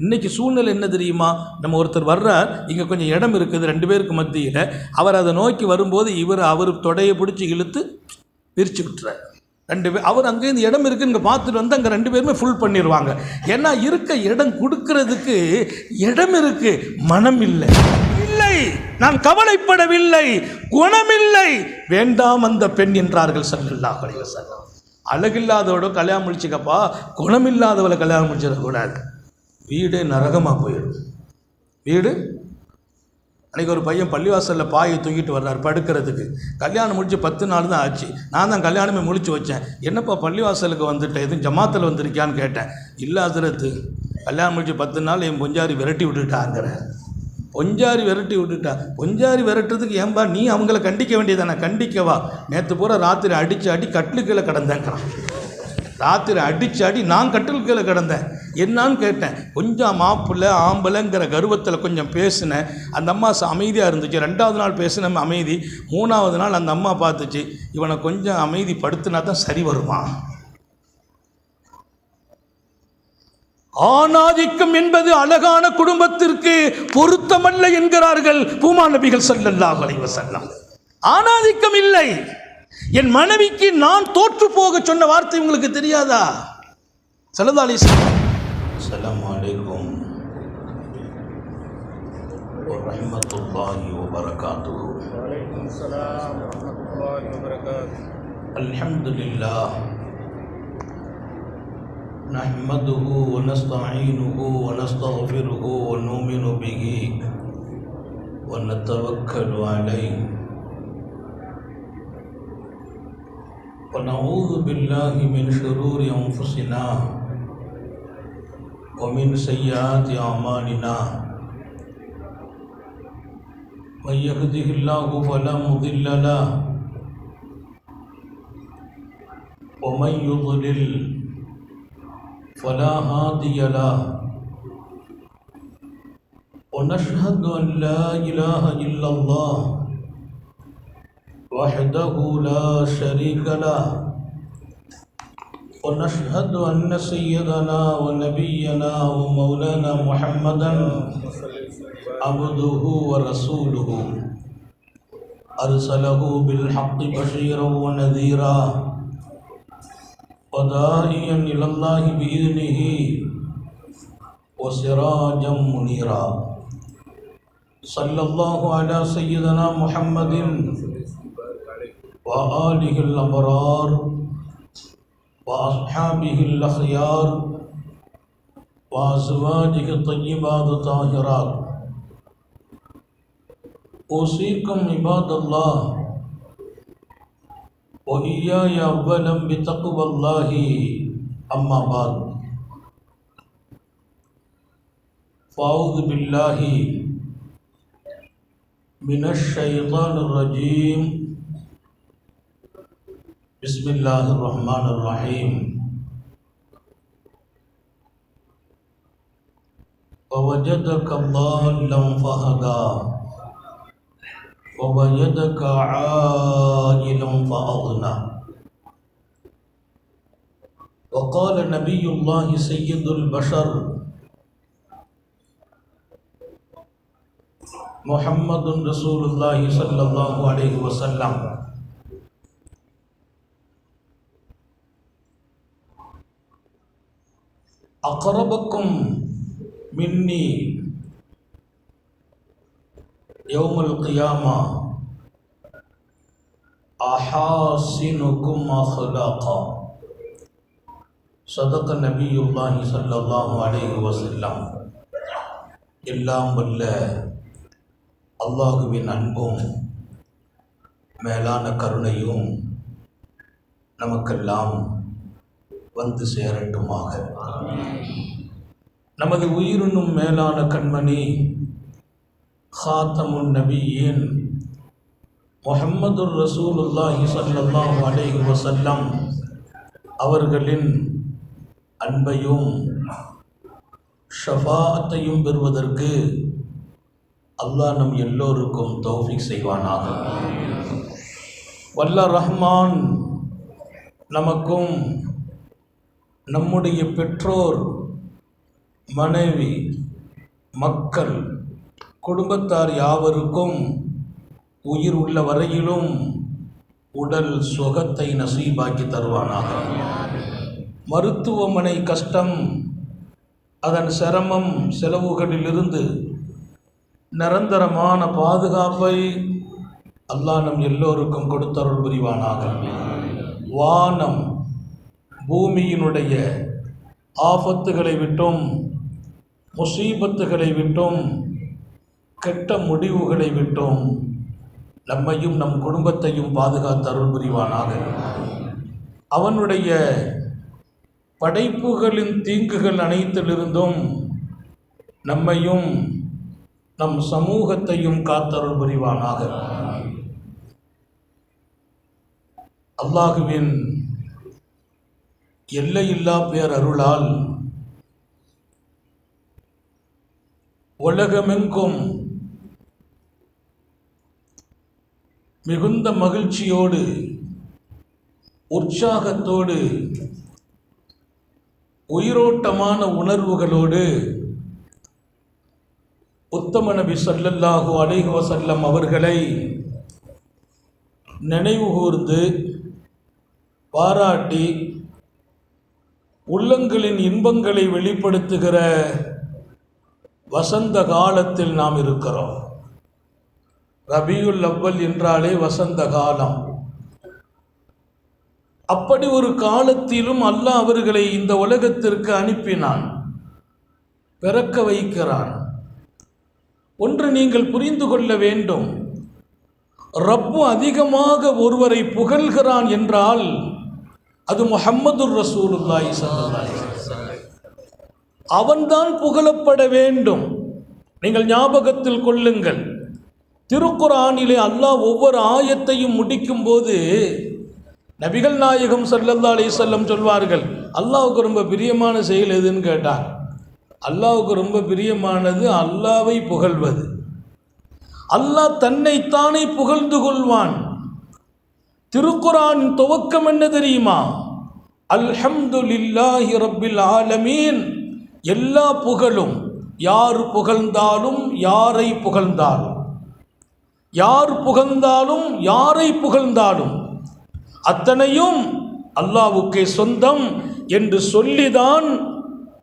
இன்றைக்கி சூழ்நிலை என்ன தெரியுமா? நம்ம ஒருத்தர் வர்றார், இங்கே கொஞ்சம் இடம் இருக்குது 2 பேருக்கு மத்தியில். அவர் அதை நோக்கி வரும்போது அவர் தொடையை பிடிச்சி இழுத்து பிரித்து விட்டுறார். 2 பேர் அவர் அங்கேருந்து இடம் இருக்குன்னு இங்கே பார்த்துட்டு வந்து அங்கே 2 பேருமே ஃபுல் பண்ணிடுவாங்க. ஏன்னா இருக்க இடம் கொடுக்கறதுக்கு இடம் இருக்கு, மனம் இல்லை. இல்லை, நான் கவலைப்படவில்லை, குணமில்லை, வேண்டாம் அந்த பெண் என்றார்கள் ஸல்லல்லாஹு அலைஹி வஸல்லம். அழகில்லாதவளோ கல்யாணம் முடிச்சுக்கப்பா, குணமில்லாதவளை கல்யாணம் முடிச்சிடக்கூடாது. வீடு நரகமாக போயிடும். வீடு அன்றைக்கி ஒரு பையன் பள்ளிவாசலில் பாயை தூக்கிட்டு வர்றார் படுக்கிறதுக்கு. கல்யாணம் முடிச்சு 10 நாள் தான் ஆச்சு. நான் தான் கல்யாணமே முடிச்சு வச்சேன். என்னப்பா பள்ளிவாசலுக்கு வந்துட்டேன், எதுவும் ஜமாத்தில் வந்திருக்கியான்னு கேட்டேன். இல்லை ஹஸ்ரத், கல்யாணம் முடிச்சு 10 நாள் என் பொஞ்சாரி விரட்டி விட்டுட்டாங்கிற. பொஞ்சாரி விரட்டி விட்டுட்டா? பொஞ்சாரி விரட்டுறதுக்கு ஏன்பா நீ அவங்கள கண்டிக்க வேண்டியதானே? கண்டிக்கவா? நேற்று பூரா ராத்திரி அடித்து அடி கட்டிலுக்கீழே கிடந்தேங்கிறான். ராத்திரி அடித்து அடி நான் கட்டில் கீழே கிடந்தேன். என்னான்னு கேட்டேன். கொஞ்சம் மாப்பிள்ளை ஆம்பளைங்கிற கர்வத்தில் கொஞ்சம் பேசினேன். அந்த அம்மா அமைதியாக இருந்துச்சு. 2வது நாள் பேசின அமைதி. 3வது நாள் அந்த அம்மா பார்த்துச்சு, இவனை கொஞ்சம் அமைதிப்படுத்தினா தான் சரி வருவான். ஆணாதிக்கம் என்பது அழகான குடும்பத்திற்கு பொருத்தமல்ல என்கிறார்கள் பூமா நபிகள் ஸல்லல்லாஹு அலைஹி வஸல்லம். ஆணாதிக்கம் இல்லை. என் மனைவிக்கு நான் தோற்று போக சொன்ன வார்த்தை உங்களுக்கு தெரியாதா? ஸல்லல்லாஹு அலைஹி வஸல்லம். அஸ்ஸலாமு அலைக்கும் வ ரஹ்மத்துல்லாஹி வ பரகாத்துஹு. வ அலைக்கும் ஸலாம் வ ரஹ்மத்துல்லாஹி வ பரகாத்துஹு. அல்ஹம்துலில்லாஹ் நஹ்மதுஹு வ நஸ்தஈனுஹு வ நஸ்தக்ஃபிருஹு வ நுமினு பிஹி வ நதவக்கலு அலைஹி வ நஊது பில்லாஹி மின் ஷுரூரி அன்ஃபுஸினா வ மின் ஸய்யிஆத்தி அஅமாலினா. மன் யஹ்திஹில்லாஹு ஃபலா முதில்ல லஹு வ மன் யுضلل فلا هادي له. ونشهد أن لا إله إلا الله وحده لا شريك له. ونشهد أن سيدنا ونبينا ومولانا محمدا عبده ورسوله أرسله بالحق بشيرا ونذيرا وداعيا إلى الله بإذنه وسراجا منيرا. صلى الله على سيدنا محمد وآله الأبرار وأصحابه الأخيار وأزواجه الطيبات الطاهرات. أوصيكم عباد الله وإياي أولا بتقوى الله. أما بعد، فأعوذ بالله من الشيطان الرجيم. بسم الله الرحمن الرحيم. ووجدك ضالا فهدى ووجدك عائلا فأغنى. وقال نبي الله سيد البشر محمد رسول الله صلى الله عليه وسلم: أقربكم مني يوم القيامة أحاسنكم أخلاقا. صدق نبي الله صلى الله عليه وسلم. எல்லாம் வல்ல அல்லாஹுவின் அன்பும் மேலான கருணையும் நமக்கெல்லாம் வந்து சேரட்டுமாக. நமது உயிரினும் மேலான கண்மணி ஹாத்தமுன் நபியின் முஹம்மதுர் ரசூலுல்லாஹி ஸல்லல்லாஹு அலைஹி வஸல்லம் அவர்களின் அன்பையும் ஷஃபாஅத்தையும் பெறுவதற்கு அல்லாஹ் நம் எல்லோருக்கும் தௌஃபீக் செய்வானாக. வல்ல ரஹ்மான் நமக்கும் நம்முடைய பெற்றோர் மனைவி, மக்கள், குடும்பத்தார் யாவருக்கும் உயிர் உள்ள வரையிலும் உடல் சுகத்தை நசீபாக்கி தருவானாக. மருத்துவமனை கஷ்டம், அதன் சிரமம், செலவுகளிலிருந்து நிரந்தரமான பாதுகாப்பை அல்லாஹ் நம் எல்லோருக்கும் கொடுத்தருள் புரிவானாக. வானம் பூமியினுடைய ஆபத்துகளை விட்டும், முசீபத்துகளை விட்டும், கெட்ட முடிவுகளை விட்டும் நம்மையும் நம் குடும்பத்தையும் பாதுகாத்து அருள் புரிவானாக. அவனுடைய படைப்புகளின் தீங்குகள் அனைத்திலிருந்தும் நம்மையும் நம் சமூகத்தையும் காத்தருள் புரிவானாக. அல்லாஹுவின் எல்லையில்லா பேரருளால் உலகமெங்கும் மிகுந்த மகிழ்ச்சியோடு, உற்சாகத்தோடு, உயிரோட்டமான உணர்வுகளோடு உத்தம நபி ஸல்லல்லாஹு அலைஹி வஸல்லம் அவர்களை நினைவு கூர்ந்து பாராட்டி உள்ளங்களின் இன்பங்களை வெளிப்படுத்துகிற வசந்த காலத்தில் நாம் இருக்கிறோம். ரபியுல் அவ்வல் என்றாலே வசந்த காலம். அப்படி ஒரு காலத்திலும் அல்லாஹ் அவர்களை இந்த உலகத்திற்கு அனுப்பினான், பிறக்க வைக்கிறான். ஒன்று நீங்கள் புரிந்து கொள்ள வேண்டும், ரப்பு அதிகமாக ஒருவரை புகழ்கிறான் என்றால் அது முஹம்மதுர் ரசூலுல்லாஹி ஸல்லல்லாஹு அலைஹி வஸல்லம். அவன்தான் புகழப்பட வேண்டும். நீங்கள் ஞாபகத்தில் கொள்ளுங்கள், திருக்குர்ஆனிலே அல்லாஹ் ஒவ்வொரு ஆயத்தையும் முடிக்கும் போது நபிகள் நாயகம் ஸல்லல்லாஹு அலைஹி வஸல்லம் சொல்வார்கள், அல்லாஹ்வுக்கு ரொம்ப பிரியமான செயல் எதுன்னு கேட்டார். அல்லாஹ்வுக்கு ரொம்ப பிரியமானது அல்லாஹ்வை புகழ்வது. அல்லாஹ் தன்னைத்தானே புகழ்ந்து கொள்வான். திருக்குர்ஆன் துவக்கம் என்ன தெரியுமா? அல்ஹம்துலில்லாஹி ரப்பில் ஆலமீன். எல்லா புகழும், யார் புகழ்ந்தாலும், யாரை புகழ்ந்தாலும், யார் புகழ்ந்தாலும், யாரை புகழ்ந்தாலும் அத்தனையும் அல்லாஹ்வுக்கே சொந்தம் என்று சொல்லிதான்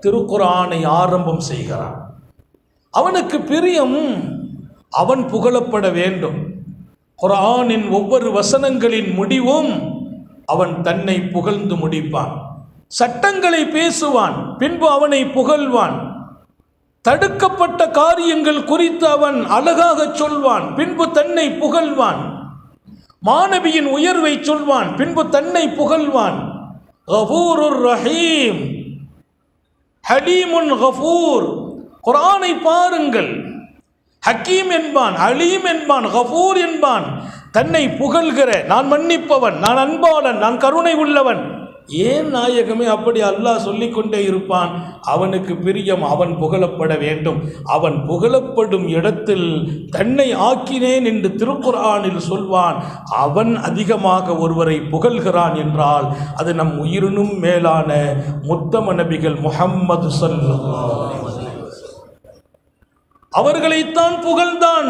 திருக்குர்ஆனை ஆரம்பம் செய்கிறான். அவனுக்கு பிரியம், அவன் புகழப்பட வேண்டும். குர்ஆனின் ஒவ்வொரு வசனங்களின் முடிவும் அவன் தன்னை புகழ்ந்து முடிப்பான். சட்டங்களை பேசுவான், பின்பு அவனை புகழ்வான். தடுக்கப்பட்ட காரியங்கள் குறித்து அவன் அழகாக சொல்வான், பின்பு தன்னை புகழ்வான். மாணவியின் உயர்வை சொல்வான், பின்பு தன்னை புகழ்வான். கஃபூருர் ரஹீம், ஹலீமுன் கஃபூர். குர்ஆனை பாருங்கள், ஹக்கீம் என்பான், அலீம் என்பான், கஃபூர் என்பான். தன்னை புகழ்கிற, நான் மன்னிப்பவன், நான் அன்பாளன், நான் கருணை உள்ளவன். ஏன் நாயகமே அப்படி அல்லாஹ் சொல்லிக்கொண்டே இருப்பான்? அவனுக்கு பிரியம், அவன் புகழப்பட வேண்டும். அவன் புகழப்படும் இடத்தில் தன்னை ஆக்கினேன் என்று திருக்குர்ஆனில் சொல்வான். அவன் அதிகமாக ஒருவரை புகழ்கிறான் என்றால் அது நம் உயிரினும் மேலான முத்தம நபிகள் முஹம்மது ஸல்லல்லாஹு அலைஹி வஸல்லம் அவர்களைத்தான் புகழ்ந்தான்,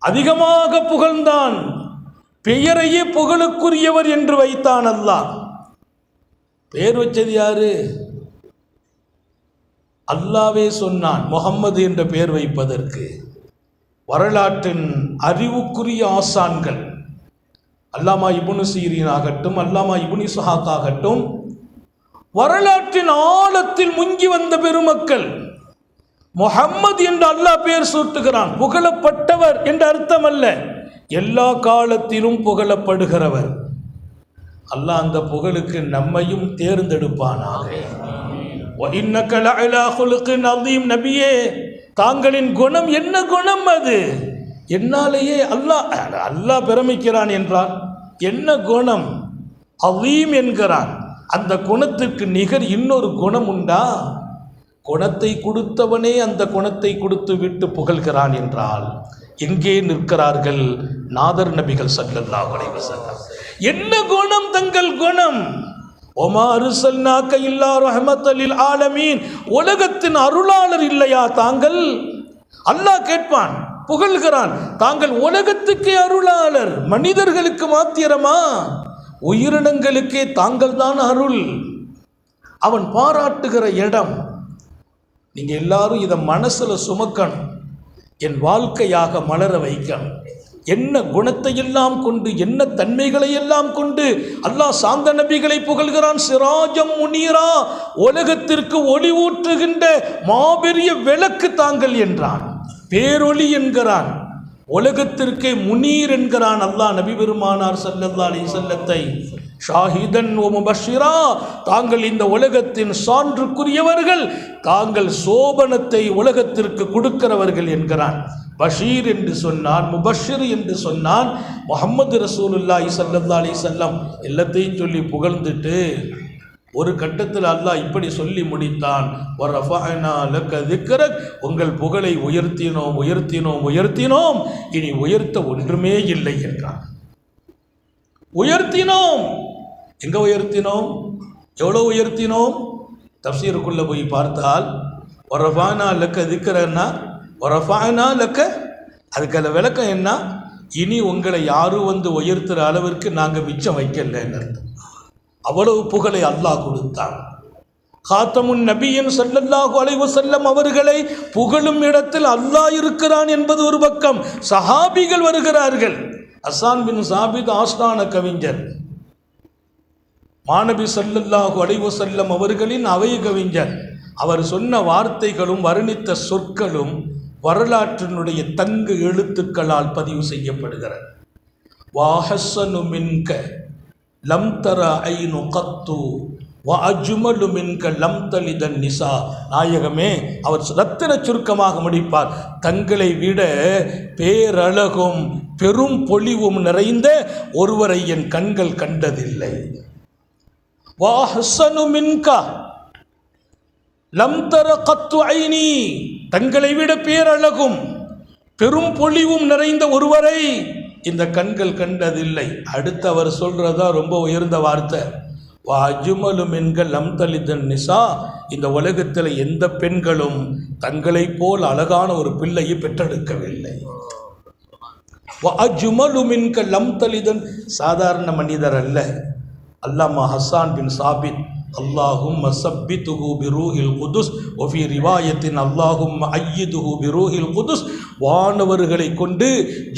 அதிகமாக புகழ்ந்தான். பெயரையே புகழுக்குரியவர் என்று வைத்தான் அல்லாஹ். பெயர் வச்சது யாரு? அல்லாவே சொன்னான் முஹம்மது என்ற பெயர் வைப்பதற்கு. வரலாற்றின் அறிவுக்குரிய ஆசான்கள், அல்லாமா இப்னு சீரீன் ஆகட்டும், அல்லாமா இப்னு இஸ்ஹாக் ஆகட்டும், வரலாற்றின் ஆழத்தில் முங்கி வந்த பெருமக்கள், முஹம்மது என்று அல்லாஹ் பெயர் சூட்டுகிறான். புகழப்பட்டவர் என்ற அர்த்தம் அல்ல, எல்லா காலத்திலும் புகழப்படுகிறவர். அல்லாஹ் அந்த புகழுக்கு நம்மையும் தேர்ந்தெடுப்பானாக. وَإِنَّكَ لَعَلَى خُلُقٍ عَظِيمٍ. நபியே, தாங்களின் குணம் என்ன குணம் அது? என்னாலேயே அல்லாஹ் பிரமிக்கிறான் என்றால் என்ன குணம்? அதீம் என்கிறான். அந்த குணத்திற்கு நிகர் இன்னொரு குணம் உண்டா? குணத்தை கொடுத்தவனே அந்த குணத்தை கொடுத்து விட்டு புகழ்கிறான் என்றால் எங்கே நிற்கிறார்கள் நாதர் நபிகள் ஸல்லல்லாஹு அலைஹி வஸல்லம்? என்ன குணம் தங்கள் குணம்? ஒமா அர்சல்னாக இல்லா ரஹ்மத்தல் லில் ஆலமீன், உலகத்தின் அருளாளர் இல்லையா தாங்கள்? அல்லாஹ் கேட்பான், புகழ்கிறான், தாங்கள் உலகத்துக்கே அருளாளர், மனிதர்களுக்கு மாத்திரமா? உயிரினங்களுக்கே தாங்கள் தான் அருள். அவன் பாராட்டுகிற இடம். நீங்க எல்லாரும் இதை மனசுல சுமக்கணும், என் வாழ்க்கையாக மலர வைக்கணும். என்ன குணத்தை எல்லாம் கொண்டு, என்ன தன்மைகளை எல்லாம் கொண்டு அல்லாஹ் சாந்த நபிகளை புகழ்கிறான். சிராஜம் முனீரா, உலகத்திற்கு ஒளி ஊற்றுகின்ற மாபெரிய விளக்கு தாங்கள் என்றான். பேரொளி என்கிறான், உலகத்திற்கே முனீர் என்கிறான் அல்லாஹ் நபி பெருமானார் ஸல்லல்லாஹு அலைஹி வஸல்லத்தை. ஷாஹிதன் வ முபஷ்ஷிரா, தாங்கள் இந்த உலகத்தின் சான்றுக்குரியவர்கள், தாங்கள் சோபனத்தை உலகத்திற்கு கொடுக்கிறவர்கள் என்கிறான். பஷீர் என்று சொன்னான், முபஷ்ஷிர் என்று சொன்னான். முஹம்மது ரசூலுல்லாஹி ஸல்லல்லாஹு அலைஹி வஸல்லம் எல்லாத்தையும் சொல்லி புகழ்ந்துட்டு ஒரு கட்டத்தில் அல்லாஹ் இப்படி சொல்லி முடித்தான், வரஃபஅனா லக திக்ரக், உங்கள் புகழை உயர்த்தினோம் உயர்த்தினோம் உயர்த்தினோம், இனி உயர்த்த ஒன்றுமே இல்லை என்றான். உயர்த்தினோம். எங்க உயர்த்தினோம்? எவ்வளோ உயர்த்தினோம்? தஃப்சீருக்குள்ள போய் பார்த்தால் வரஃபஅனா லக திக்ரன்னா, வரஃபஅனா லக, அதுக்கான விளக்கம் என்ன? இனி உங்களை யாரும் வந்து உயர்த்துற அளவிற்கு நாங்கள் மிச்சம் வைக்கலன்னு அர்த்தம். அவ்வளவு புகழை அல்லாஹ் கொடுத்தான். காத்தமுன் நபியின் ஸல்லல்லாஹு அலைஹி வஸல்லம் அவர்களை புகழும் இடத்தில் அல்லாஹ் இருக்கிறான் என்பது ஒரு பக்கம். சஹாபிகள் வருகிறார்கள். ஹஸ்ஸான் பின் சாபித் ஆஸ்தான கவிஞர், மாநபி ஸல்லல்லாஹு அலைஹி வஸல்லம் அவர்களின் அவை கவிஞர். அவர் சொன்ன வார்த்தைகளும் வர்ணித்த சொற்களும் வரலாற்றினுடைய தங்கு எழுத்துக்களால் பதிவு செய்யப்படுகிறது. வாஹஸ்ஸனு மின்க லம் தர ஐனு கத்து வ அஜ்மலு மின்க லம் தலிதன் நிசா. நாயகமே, அவர் ரத்தின சுருக்கமாக முடிப்பார், தங்களை விட பேரழகும் பெரும் பொலிவும் நிறைந்த ஒருவரை என் கண்கள் கண்டதில்லை. வாஹஸ்ஸனு மின்க லம் தர கத்து ஐனி, தங்களை விட பேரழகும் பெரும் பொலிவும் நிறைந்த ஒருவரை இந்த கண்கள் கண்டதில்லை. அடுத்து அவர் சொல்றதா ரொம்ப உயர்ந்த வார்த்தை, வாஜுமலு மின்கள் லம் தலிதன் நிசா, இந்த உலகத்தில் எந்த பெண்களும் தங்களைப் போல் அழகான ஒரு பிள்ளையை பெற்றெடுக்கவில்லை. வாஜுமலு மின்கள் லம் தலிதன், சாதாரண மனிதர் அல்ல. அல்லாமா ஹஸ்ஸான் பின் சாபித், அல்லாஹும்ம சப்பித்துஹு பிரூஹில் குதுஸ் வஃபி ரிவாயத்தின் அல்லாஹும்ம அய்யிதுஹு பிரூஹில் குதுஸ், வானவர்களை கொண்டு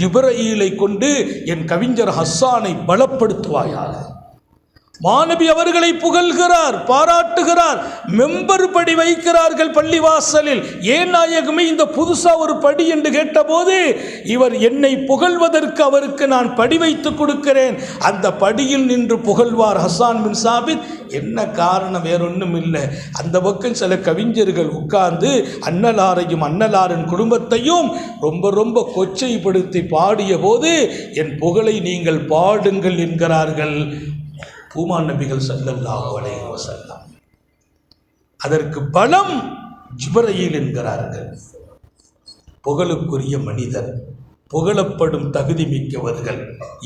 ஜிப்ரஈலை கொண்டு என் கவிஞர் ஹஸ்ஸானை பலப்படுத்துவாயாக. மாநபி அவர்களை புகழ்கிறார், பாராட்டுகிறார், மெம்பர் படி வைக்கிறார்கள் பள்ளிவாசலில். ஏன் நாயகமே இந்த புதுசா ஒரு படி என்று கேட்டபோது, இவர் என்னை புகழ்வதற்கு அவருக்கு நான் படி வைத்து கொடுக்கிறேன், அந்த படியில் நின்று புகழ்வார் ஹஸ்ஸான் பின் சாபித். என்ன காரணம்? வேறொன்றும் இல்லை, அந்த பக்கம் சில கவிஞர்கள் உட்கார்ந்து அன்னலாரையும் அன்னலாரின் குடும்பத்தையும் ரொம்ப ரொம்ப கொச்சைப்படுத்தி பாடிய போது, என் புகழை நீங்கள் பாடுங்கள் என்கிறார்கள் பூமான் நபிகள் ஸல்லல்லாஹு அலைஹி வஸல்லம். அதற்கு பலம் ஜிப்ரீல் என்கிறார்கள். புகழுக்குரிய மனிதர், புகழப்படும் தகுதி மிக்கவர்கள்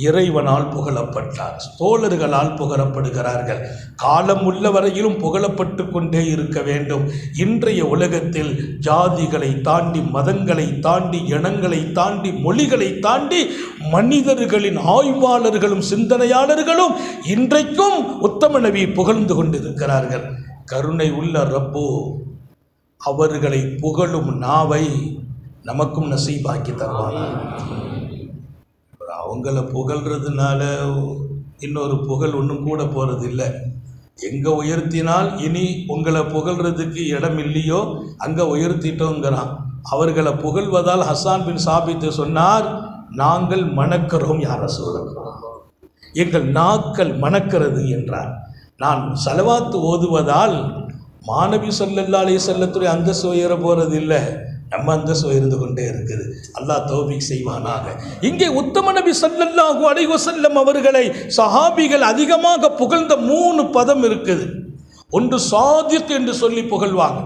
இறைவனால் புகழப்பட்டார், தோழர்களால் புகழப்படுகிறார்கள். காலம் உள்ள வரையிலும் புகழப்பட்டு கொண்டே இருக்க வேண்டும். இன்றைய உலகத்தில் ஜாதிகளை தாண்டி, மதங்களை தாண்டி, இனங்களை தாண்டி, மொழிகளை தாண்டி மனிதர்களின் ஆய்வாளர்களும் சிந்தனையாளர்களும் இன்றைக்கும் உத்தம நபி புகழ்ந்து கொண்டிருக்கிறார்கள். கருணை உள்ள ரப்பு அவர்களை புகழும் நாவை நமக்கும் நசீபாக்கி தருவாங்க. அவங்கள புகழ்றதுனால இன்னொரு புகழ் ஒன்றும் கூட போகிறது இல்லை. எங்கே உயர்த்தினால் இனி உங்களை புகழ்றதுக்கு இடம் இல்லையோ அங்கே உயர்த்திட்டோங்கிறான். அவர்களை புகழ்வதால் ஹஸ்ஸான் பின் சாபித் சொன்னார், நாங்கள் மணக்கிறோம் யார சொல்லுகிறோம், எங்கள் நாக்கள் மணக்கிறது என்றார். நான் ஸலவாத்து ஓதுவதால் மாநபி ஸல்லல்லாஹு அலைஹி வஸல்லத்துடைய அந்தஸ்து உயர போகிறது இல்லை, நம்ம அந்தஸ்து இருந்து கொண்டே இருக்குது. அல்லாஹ் தௌஃபீக் செய்வானாக. இங்கே உத்தம நபி ஸல்லல்லாஹு அலைஹி வஸல்லம் அவர்களை சஹாபிகள் அதிகமாக புகழ்ந்த 3 பதம் இருக்குது. ஒன்று சாதிக் என்று சொல்லி புகழ்வாங்க.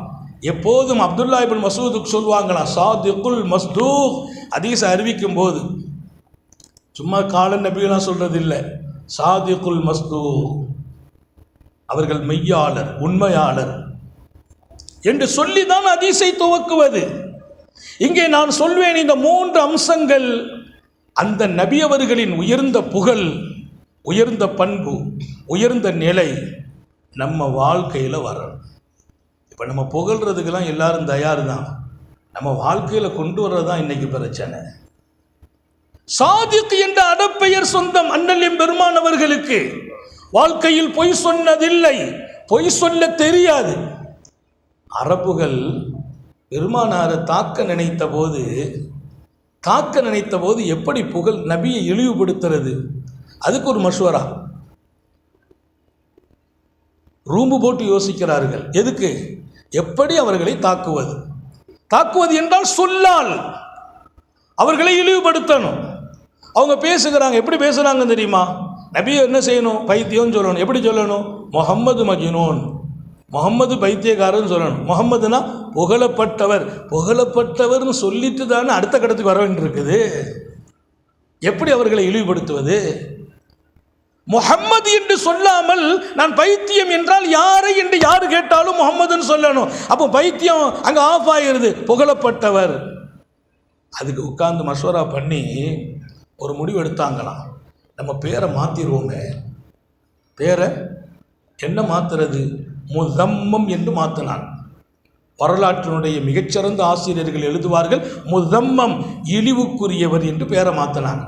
எப்போதும் அப்துல்லா இப்னு மஸ்ஊதுக்கு சொல்லுவாங்களாம், சாதிக்குல் மஸ்தூக். ஹதீஸ் அறிவிக்கும் போது சும்மா கால நபிகளாம் சொல்றது இல்லை, சாதிக்குல் மஸ்தூக். அவர்கள் மெய்யாளர், உண்மையாளர் என்று சொல்லிதான் ஹதீஸை துவக்குவது. இங்கே நான் சொல்வேன், இந்த 3 அம்சங்கள் அந்த நபி அவர்களின் உயர்ந்த புகழ், உயர்ந்த பண்பு, உயர்ந்த நிலை நம்ம வாழ்க்கையில் வரணும். இப்போ நம்ம புகழ்றதுக்கெல்லாம் எல்லாரும் தயார் தான், நம்ம வாழ்க்கையில் கொண்டு வர்றது தான் இன்னைக்கு பிரச்சனை. சாதிக் என்ற அடப்பெயர் சொந்தம் அண்ணல் பெருமான் அவர்களுக்கு. வாழ்க்கையில் பொய் சொன்னதில்லை, பொய் சொல்ல தெரியாது. அரபுகள் பெருமானாரை தாக்க நினைத்த போது எப்படி புகழ் நபியை இழிவுபடுத்துறது, அதுக்கு ஒரு மஷ்வரா ரூம்பு போட்டு யோசிக்கிறார்கள். எதுக்கு? எப்படி அவர்களை தாக்குவது என்றால் சொல்லால் அவர்களை இழிவுபடுத்தணும். அவங்க பேசுகிறாங்க, எப்படி பேசுகிறாங்க தெரியுமா? நபியை என்ன செய்யணும்? பைத்தியம் சொல்லணும். எப்படி சொல்லணும்? முஹம்மது மஜ்னூன், முகம்மது பைத்தியக்காரன்னு சொல்லணும். முகம்மதுனா புகழப்பட்டவர்னு சொல்லிட்டு தானே அடுத்த கட்டத்துக்கு வர வேண்டியிருக்குது. எப்படி அவர்களை இழிவுபடுத்துவது? முஹம்மது என்று சொல்லாமல் நான் பைத்தியம் என்றால் யாரை என்று யார் கேட்டாலும் முகம்மதுன்னு சொல்லணும். அப்போ பைத்தியம் அங்கே ஆஃப் ஆகிருது, புகழப்பட்டவர். அதுக்கு உட்கார்ந்து மசோரா பண்ணி ஒரு முடிவு எடுத்தாங்களாம். நம்ம பேரை மாற்றிடுவோமே, பேரை என்ன மாற்றுறது? முஸம்மம் என்று மாற்றினான். வரலாற்றினுடைய மிகச்சிறந்த ஆசிரியர்கள் எழுதுவார்கள், முஸம்மம் இழிவுக்குரியவர் என்று பேரை மாற்றினாங்க.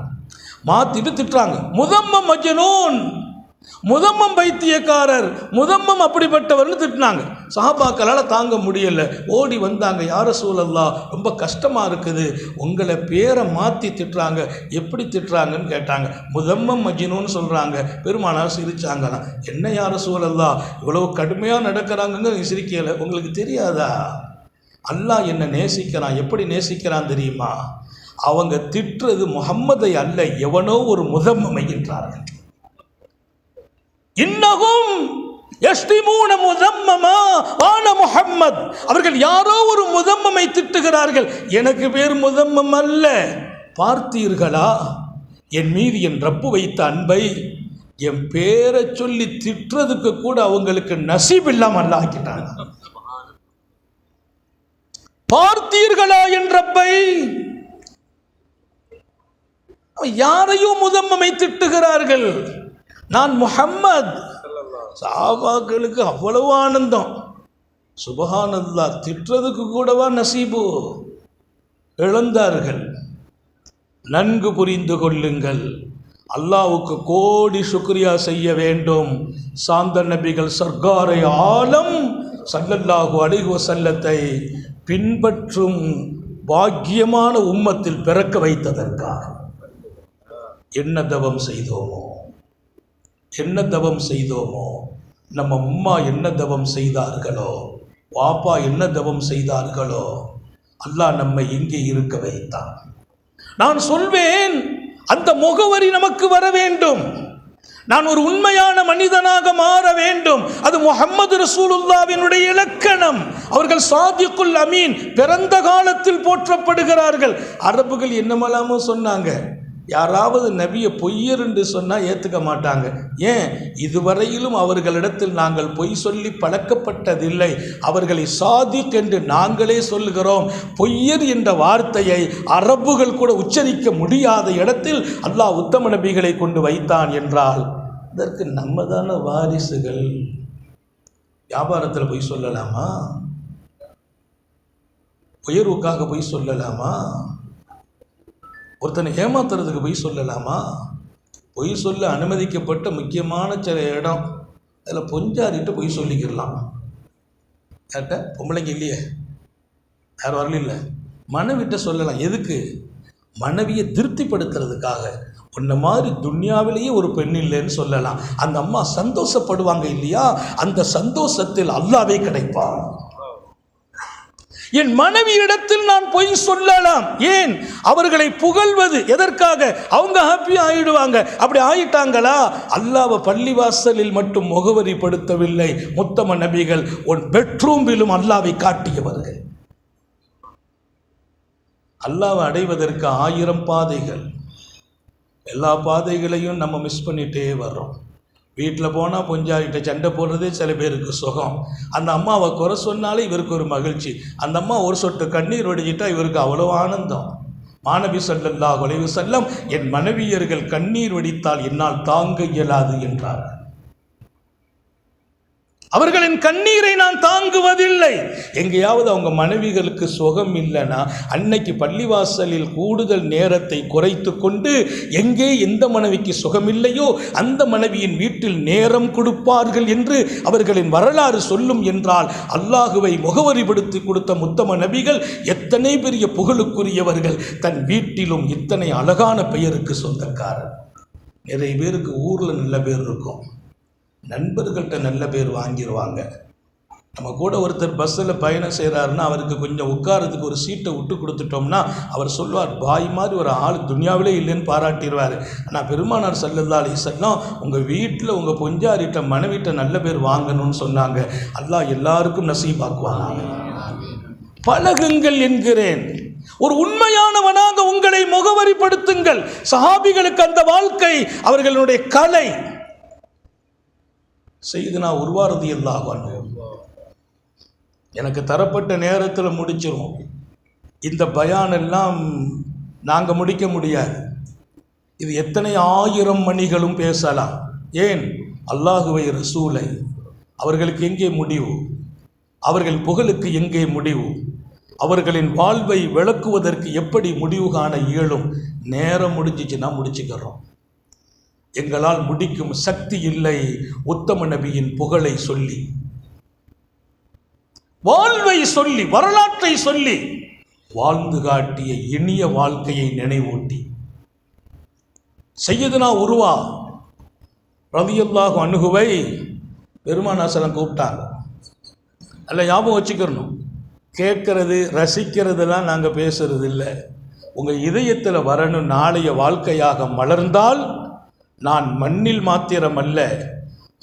மாற்றிட்டு திட்டுறாங்க, முஸம்மம் மஜ்னூன், முஸம்மம் பைத்தியக்காரர், முஸம்மம் அப்படிப்பட்டவர்னு திட்டினாங்க. சஹாபாக்களால் தாங்க முடியலை, ஓடி வந்தாங்க. யா ரசூலல்லாஹ், ரொம்ப கஷ்டமாக இருக்குது, உங்களை பேரை மாற்றி திட்டுறாங்க, எப்படி திட்டுறாங்கன்னு கேட்டாங்க. முஸம்மம் மஜ்னூன் சொல்கிறாங்க. பெருமானார் சிரிச்சாங்களாம். என்ன யா ரசூலல்லாஹ், இவ்வளவு கடுமையாக நடக்கிறாங்க சிரிக்கலை, உங்களுக்கு தெரியாதா? அல்லாஹ் என்ன நேசிக்கிறான், எப்படி நேசிக்கிறான் தெரியுமா? அவங்க திட்டுறது முஹம்மதை அல்ல, எவனோ ஒரு முஸம்மமை என்றார்கள். இன்னஹும் யஷ்திமூன முஸம்மமா ஆன முஹம்மத், அவர்கள் யாரோ ஒரு முஸம்மமை திட்டுகிறார்கள், எனக்கு பேர் முஸம்மம் அல்ல. பார்த்தீர்களா என் மீது என் ரப்பு வைத்த அன்பை? என் பேரை சொல்லி திட்டுறதுக்கு கூட அவங்களுக்கு நசீப் இல்லாமல் அல்லாஹ் ஆக்கிட்டாங்க. பார்த்தீர்களா என் ரப்பை? யாரையும் முஸம்மமை திட்டுகிறார்கள், நான் முஹம்மத். சஹாபாக்களுக்கு அவ்வளவு ஆனந்தம். சுபஹானல்லாஹ், திட்டுறதுக்கு கூடவா நசீபு? இழந்தார்கள். நன்கு புரிந்து கொள்ளுங்கள், அல்லாஹ்வுக்கு கோடி சுக்ரியா செய்ய வேண்டும். சாந்த நபிகள் சர்க்காரை ஆலம் ஸல்லல்லாஹு அலைஹி வஸல்லத்தை பின்பற்றும் பாக்கியமான உம்மத்தில் பிறக்க வைத்ததற்காக என்ன தவம் செய்தோமோ, நம்ம அம்மா என்ன தவம் செய்தார்களோ, வாப்பா என்ன தவம் செய்தார்களோ, அல்லாஹ் நம்மை இங்கே இருக்க வைத்தான். நான் சொல்வேன், அந்த முகவரி நமக்கு வர வேண்டும். நான் ஒரு உண்மையான மனிதனாக மாற வேண்டும். அது முஹம்மது ரசூலுல்லாஹ்வினுடைய இலக்கணம். அவர்கள் சாதிக்குல் அமீன், பிறந்த காலத்தில் போற்றப்படுகிறார்கள். அரபுகள் என்னமெல்லாமோ சொன்னாங்க. யாராவது நபியை பொய்யர் என்று சொன்னால் ஏற்றுக்க மாட்டாங்க. ஏன்? இதுவரையிலும் அவர்களிடத்தில் நாங்கள் பொய் சொல்லி பழக்கப்பட்டதில்லை. அவர்களை சாதிக் என்று நாங்களே சொல்லுகிறோம். பொய்யர் என்ற வார்த்தையை அரபுகள் கூட உச்சரிக்க முடியாத இடத்தில் அல்லாஹ் உத்தம நபிகளை கொண்டு வைத்தான் என்றால் இதற்கு நம்ம தான வாரிசுகள். வியாபாரத்தில் பொய் சொல்லலாமா? உயர்வுக்காக பொய் சொல்லலாமா? ஒருத்தனை ஏமாத்துறதுக்கு பொய் சொல்லலாமா? பொய் சொல்ல அனுமதிக்கப்பட்ட முக்கியமான சில இடம், அதில் பொஞ்சாரிட்டு பொய் சொல்லிக்கிடலாம். கேட்ட பொம்பளைங்க இல்லையே, யாரும் வரல, இல்லை, மனைவிட்ட சொல்லலாம். எதுக்கு? மனைவியை திருப்திப்படுத்துறதுக்காக. உன்ன மாதிரி துன்யாவிலேயே ஒரு பெண் இல்லைன்னு சொல்லலாம். அந்த அம்மா சந்தோஷப்படுவாங்க இல்லையா? அந்த சந்தோஷத்தில் அல்லாஹ்வே கிடைப்பான். என் மனைவி இடத்தில் நான் பொய் சொல்லலாம். ஏன்? அவர்களை புகழ்வது எதற்காக? அவங்க ஹாப்பி ஆயிடுவாங்க. அப்படி ஆயிட்டாங்களா? அல்லாஹ்வை பள்ளிவாசலில் மட்டும் முகவரிப்படுத்தவில்லை, முத்தம நபிகள் உன் பெட்ரூமிலும் அல்லாஹ்வை காட்டியவர்கள். அல்லாஹ்வை அடைவதற்கு 1000 பாதைகள். எல்லா பாதைகளையும் நம்ம மிஸ் பண்ணிட்டே வர்றோம். வீட்டில் போனால் பொஞ்சாரிட்ட சண்டை போடுறதே சில பேருக்கு சுகம். அந்த அம்மாவை குறை சொன்னாலே இவருக்கு ஒரு மகிழ்ச்சி. அந்த அம்மா ஒரு சொட்டு கண்ணீர் வடிச்சிட்டா இவருக்கு அவ்வளோ ஆனந்தம். மாநபி ஸல்லல்லாஹு அலைஹி வஸல்லம், என் மனைவியர்கள் கண்ணீர் வடித்தால் என்னால் தாங்க இயலாது என்றார். அவர்களின் கண்ணீரை நான் தாங்குவதில்லை. எங்கேயாவது அவங்க மனைவிகளுக்கு சுகம் இல்லைன்னா அன்னைக்கு பள்ளிவாசலில் கூடுதல் நேரத்தை குறைத்து கொண்டு, எங்கே எந்த மனைவிக்கு சுகம் இல்லையோ அந்த மனைவியின் வீட்டில் நேரம் கொடுப்பார்கள் என்று அவர்களின் வரலாறு சொல்லும் என்றால், அல்லாஹுவை முகவரிப்படுத்தி கொடுத்த முத்தம நபிகள் எத்தனை பெரிய புகழுக்குரியவர்கள். தன் வீட்டிலும் இத்தனை அழகான பெயருக்கு சொந்தக்காரர். நிறைய பேருக்கு ஊரில் நல்ல பேர் இருக்கும், நண்பர்கள்ட்ட நல்ல பேர் வாங்கிடுவாங்க. நம்ம கூட ஒருத்தர் பஸ்ஸில் பயணம் செய்கிறாருன்னா அவருக்கு கொஞ்சம் உட்காரத்துக்கு ஒரு சீட்டை விட்டு கொடுத்துட்டோம்னா அவர் சொல்வார், பாய் மாதிரி ஒரு ஆள் துனியாவிலே இல்லைன்னு பாராட்டிடுவார். ஆனால் பெருமானார் ஸல்லல்லாஹு அலைஹி வஸல்லம் உங்கள் வீட்டில் உங்கள் பொஞ்சாரிட்ட மனைவிட்ட நல்ல பேர் வாங்கணும்னு சொன்னாங்க. அல்லாஹ் எல்லாருக்கும் நசீபாக்குவாங்க. பழகுங்கள் என்கிறேன். ஒரு உண்மையானவனாக உங்களை முகவரிப்படுத்துங்கள். சஹாபிகளுக்கு அந்த வாழ்க்கை அவர்களுடைய கலை. சையதுனா உர்வா ரலியல்லாஹு அன்ஹு, எனக்கு தரப்பட்ட நேரத்தில் முடிச்சிருவோம். இந்த பயானெல்லாம் நாங்கள் முடிக்க முடியாது. இது எத்தனை ஆயிரம் மணிகளும் பேசலாம். ஏன்? அல்லாஹுவை, ரசூலை, அவர்களுக்கு எங்கே முடிவு? அவர்கள் புகழுக்கு எங்கே முடிவு? அவர்களின் வாழ்வை விளக்குவதற்கு எப்படி முடிவு காண இயலும்? நேரம் முடிஞ்சிச்சுன்னா முடிச்சுக்கிறோம். எங்களால் முடிக்கும் சக்தி இல்லை. உத்தம நபியின் புகழை சொல்லி, வாழ்வை சொல்லி, வரலாற்றை சொல்லி, வாழ்ந்து காட்டிய இனிய வாழ்க்கையை நினைவூட்டி, சையதுனா உர்வா ரலியல்லாஹு அன்ஹுவை பெருமானார் ஸல்லல்லாஹு கூப்பிட்டாங்க. அல்ல, ஞாபகம் வச்சுக்கிறணும். கேட்கறது ரசிக்கிறதுலாம் நாங்கள் பேசுறது இல்லை. உங்கள் இதயத்தில் வரணும். நாளைய வாழ்க்கையாக மலர்ந்தால் நான் மண்ணில் மாத்திரமல்ல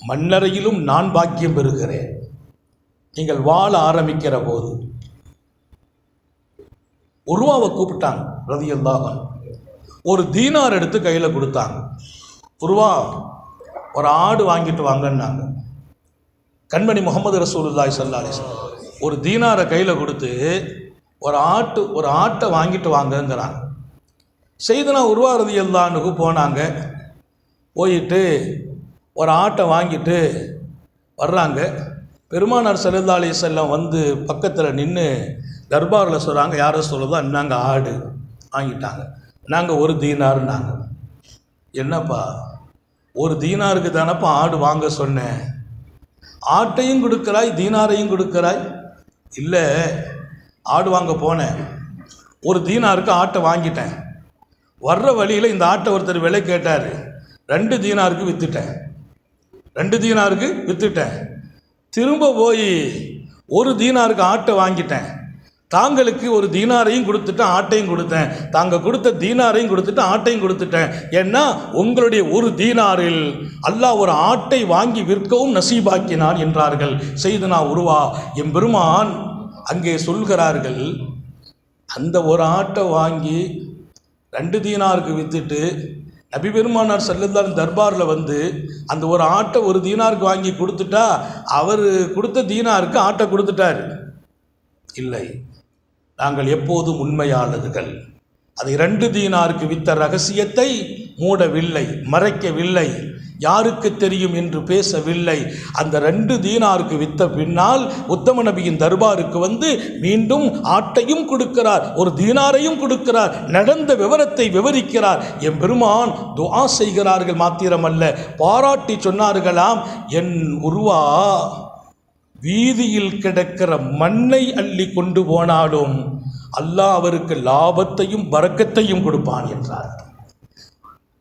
மண்ணறையிலும் நான் பாக்கியம் பெறுகிறேன். நீங்கள் வாழ ஆரம்பிக்கிற போது உர்வாவை கூப்பிட்டாங்க ரலியல்லாஹு அன்ஹு. ஒரு தீனார் எடுத்து கையில் கொடுத்தாங்க. உர்வா, ஒரு ஆடு வாங்கிட்டு வாங்கன்னாங்க. கண்மணி முகமது ரசூலுல்லாஹி ஸல்லல்லாஹு அலைஹி வஸல்லம் ஒரு தீனாரை கையில் கொடுத்து ஒரு ஆட்டை வாங்கிட்டு வாங்கங்கிறாங்க. சையதுனா உர்வா ரலியல்லாஹு அன்ஹு போனாங்க. போயிட்டு ஒரு ஆட்டை வாங்கிட்டு வர்றாங்க. பெருமானார் ஸல்லல்லாஹு அலைஹி வஸல்லம் வந்து பக்கத்தில் நின்று தர்பாரில் சொல்கிறாங்க, யாரை சொல்லுதோ நாங்கள் ஆடு வாங்கிட்டாங்க. நாங்கள் ஒரு தீனார்னாங்க. என்னப்பா, ஒரு தீனாருக்கு தானப்பா ஆடு வாங்க சொன்னேன், ஆட்டையும் கொடுக்குறாய் தீனாரையும் கொடுக்குறாய்? இல்லை, ஆடு வாங்க போனேன், ஒரு தீனாருக்கு ஆட்டை வாங்கிட்டேன். வர்ற வழியில் இந்த ஆட்டை ஒருத்தர் விலை கேட்டார். 2 தீனாருக்கு விற்றுட்டேன். திரும்ப போய் ஒரு தீனாருக்கு ஆட்டை வாங்கிட்டேன். தாங்களுக்கு ஒரு தீனாரையும் கொடுத்துட்டேன், ஆட்டையும் கொடுத்தேன். தாங்க கொடுத்த தீனாரையும் கொடுத்துட்டு ஆட்டையும் கொடுத்துட்டேன். ஏன்னா உங்களுடைய ஒரு தீனாரில் அல்லாஹ் ஒரு ஆட்டை வாங்கி விற்கவும் நசீபாக்கினான் என்றார்கள் சையதுனா உர்வா. எம்பெருமான் அங்கே சொல்கிறார்கள், அந்த ஒரு ஆட்டை வாங்கி 2 தீனாருக்கு விற்றுட்டு நபி பெருமானார் ஸல்லல்லாஹு தர்பாரில் வந்து அந்த ஒரு ஆட்டை ஒரு தீனாருக்கு வாங்கி கொடுத்துட்டா அவர் கொடுத்த தீனாருக்கு ஆட்டை கொடுத்துட்டார். இல்லை, நாங்கள் எப்போதும் உண்மையாளர்கள். அதை 2 தீனாருக்கு வித்த ரகசியத்தை மூடவில்லை, மறைக்கவில்லை, யாருக்கு தெரியும் என்று பேசவில்லை. அந்த 2 தீனாருக்கு வித்த பின்னால் உத்தம நபியின் தர்பாருக்கு வந்து மீண்டும் ஆட்டையும் கொடுக்கிறார், ஒரு தீனாரையும் கொடுக்கிறார், நடந்த விவரத்தை விவரிக்கிறார். என் பெருமான் துஆ செய்கிறார்கள் மாத்திரமல்ல, பாராட்டி சொன்னார்களாம், என் உர்வா வீதியில் கிடக்கிற மண்ணை அள்ளி கொண்டு போனாலும் அல்லாஹ் அவருக்கு லாபத்தையும் பரக்கத்தையும் கொடுப்பான் என்றார்.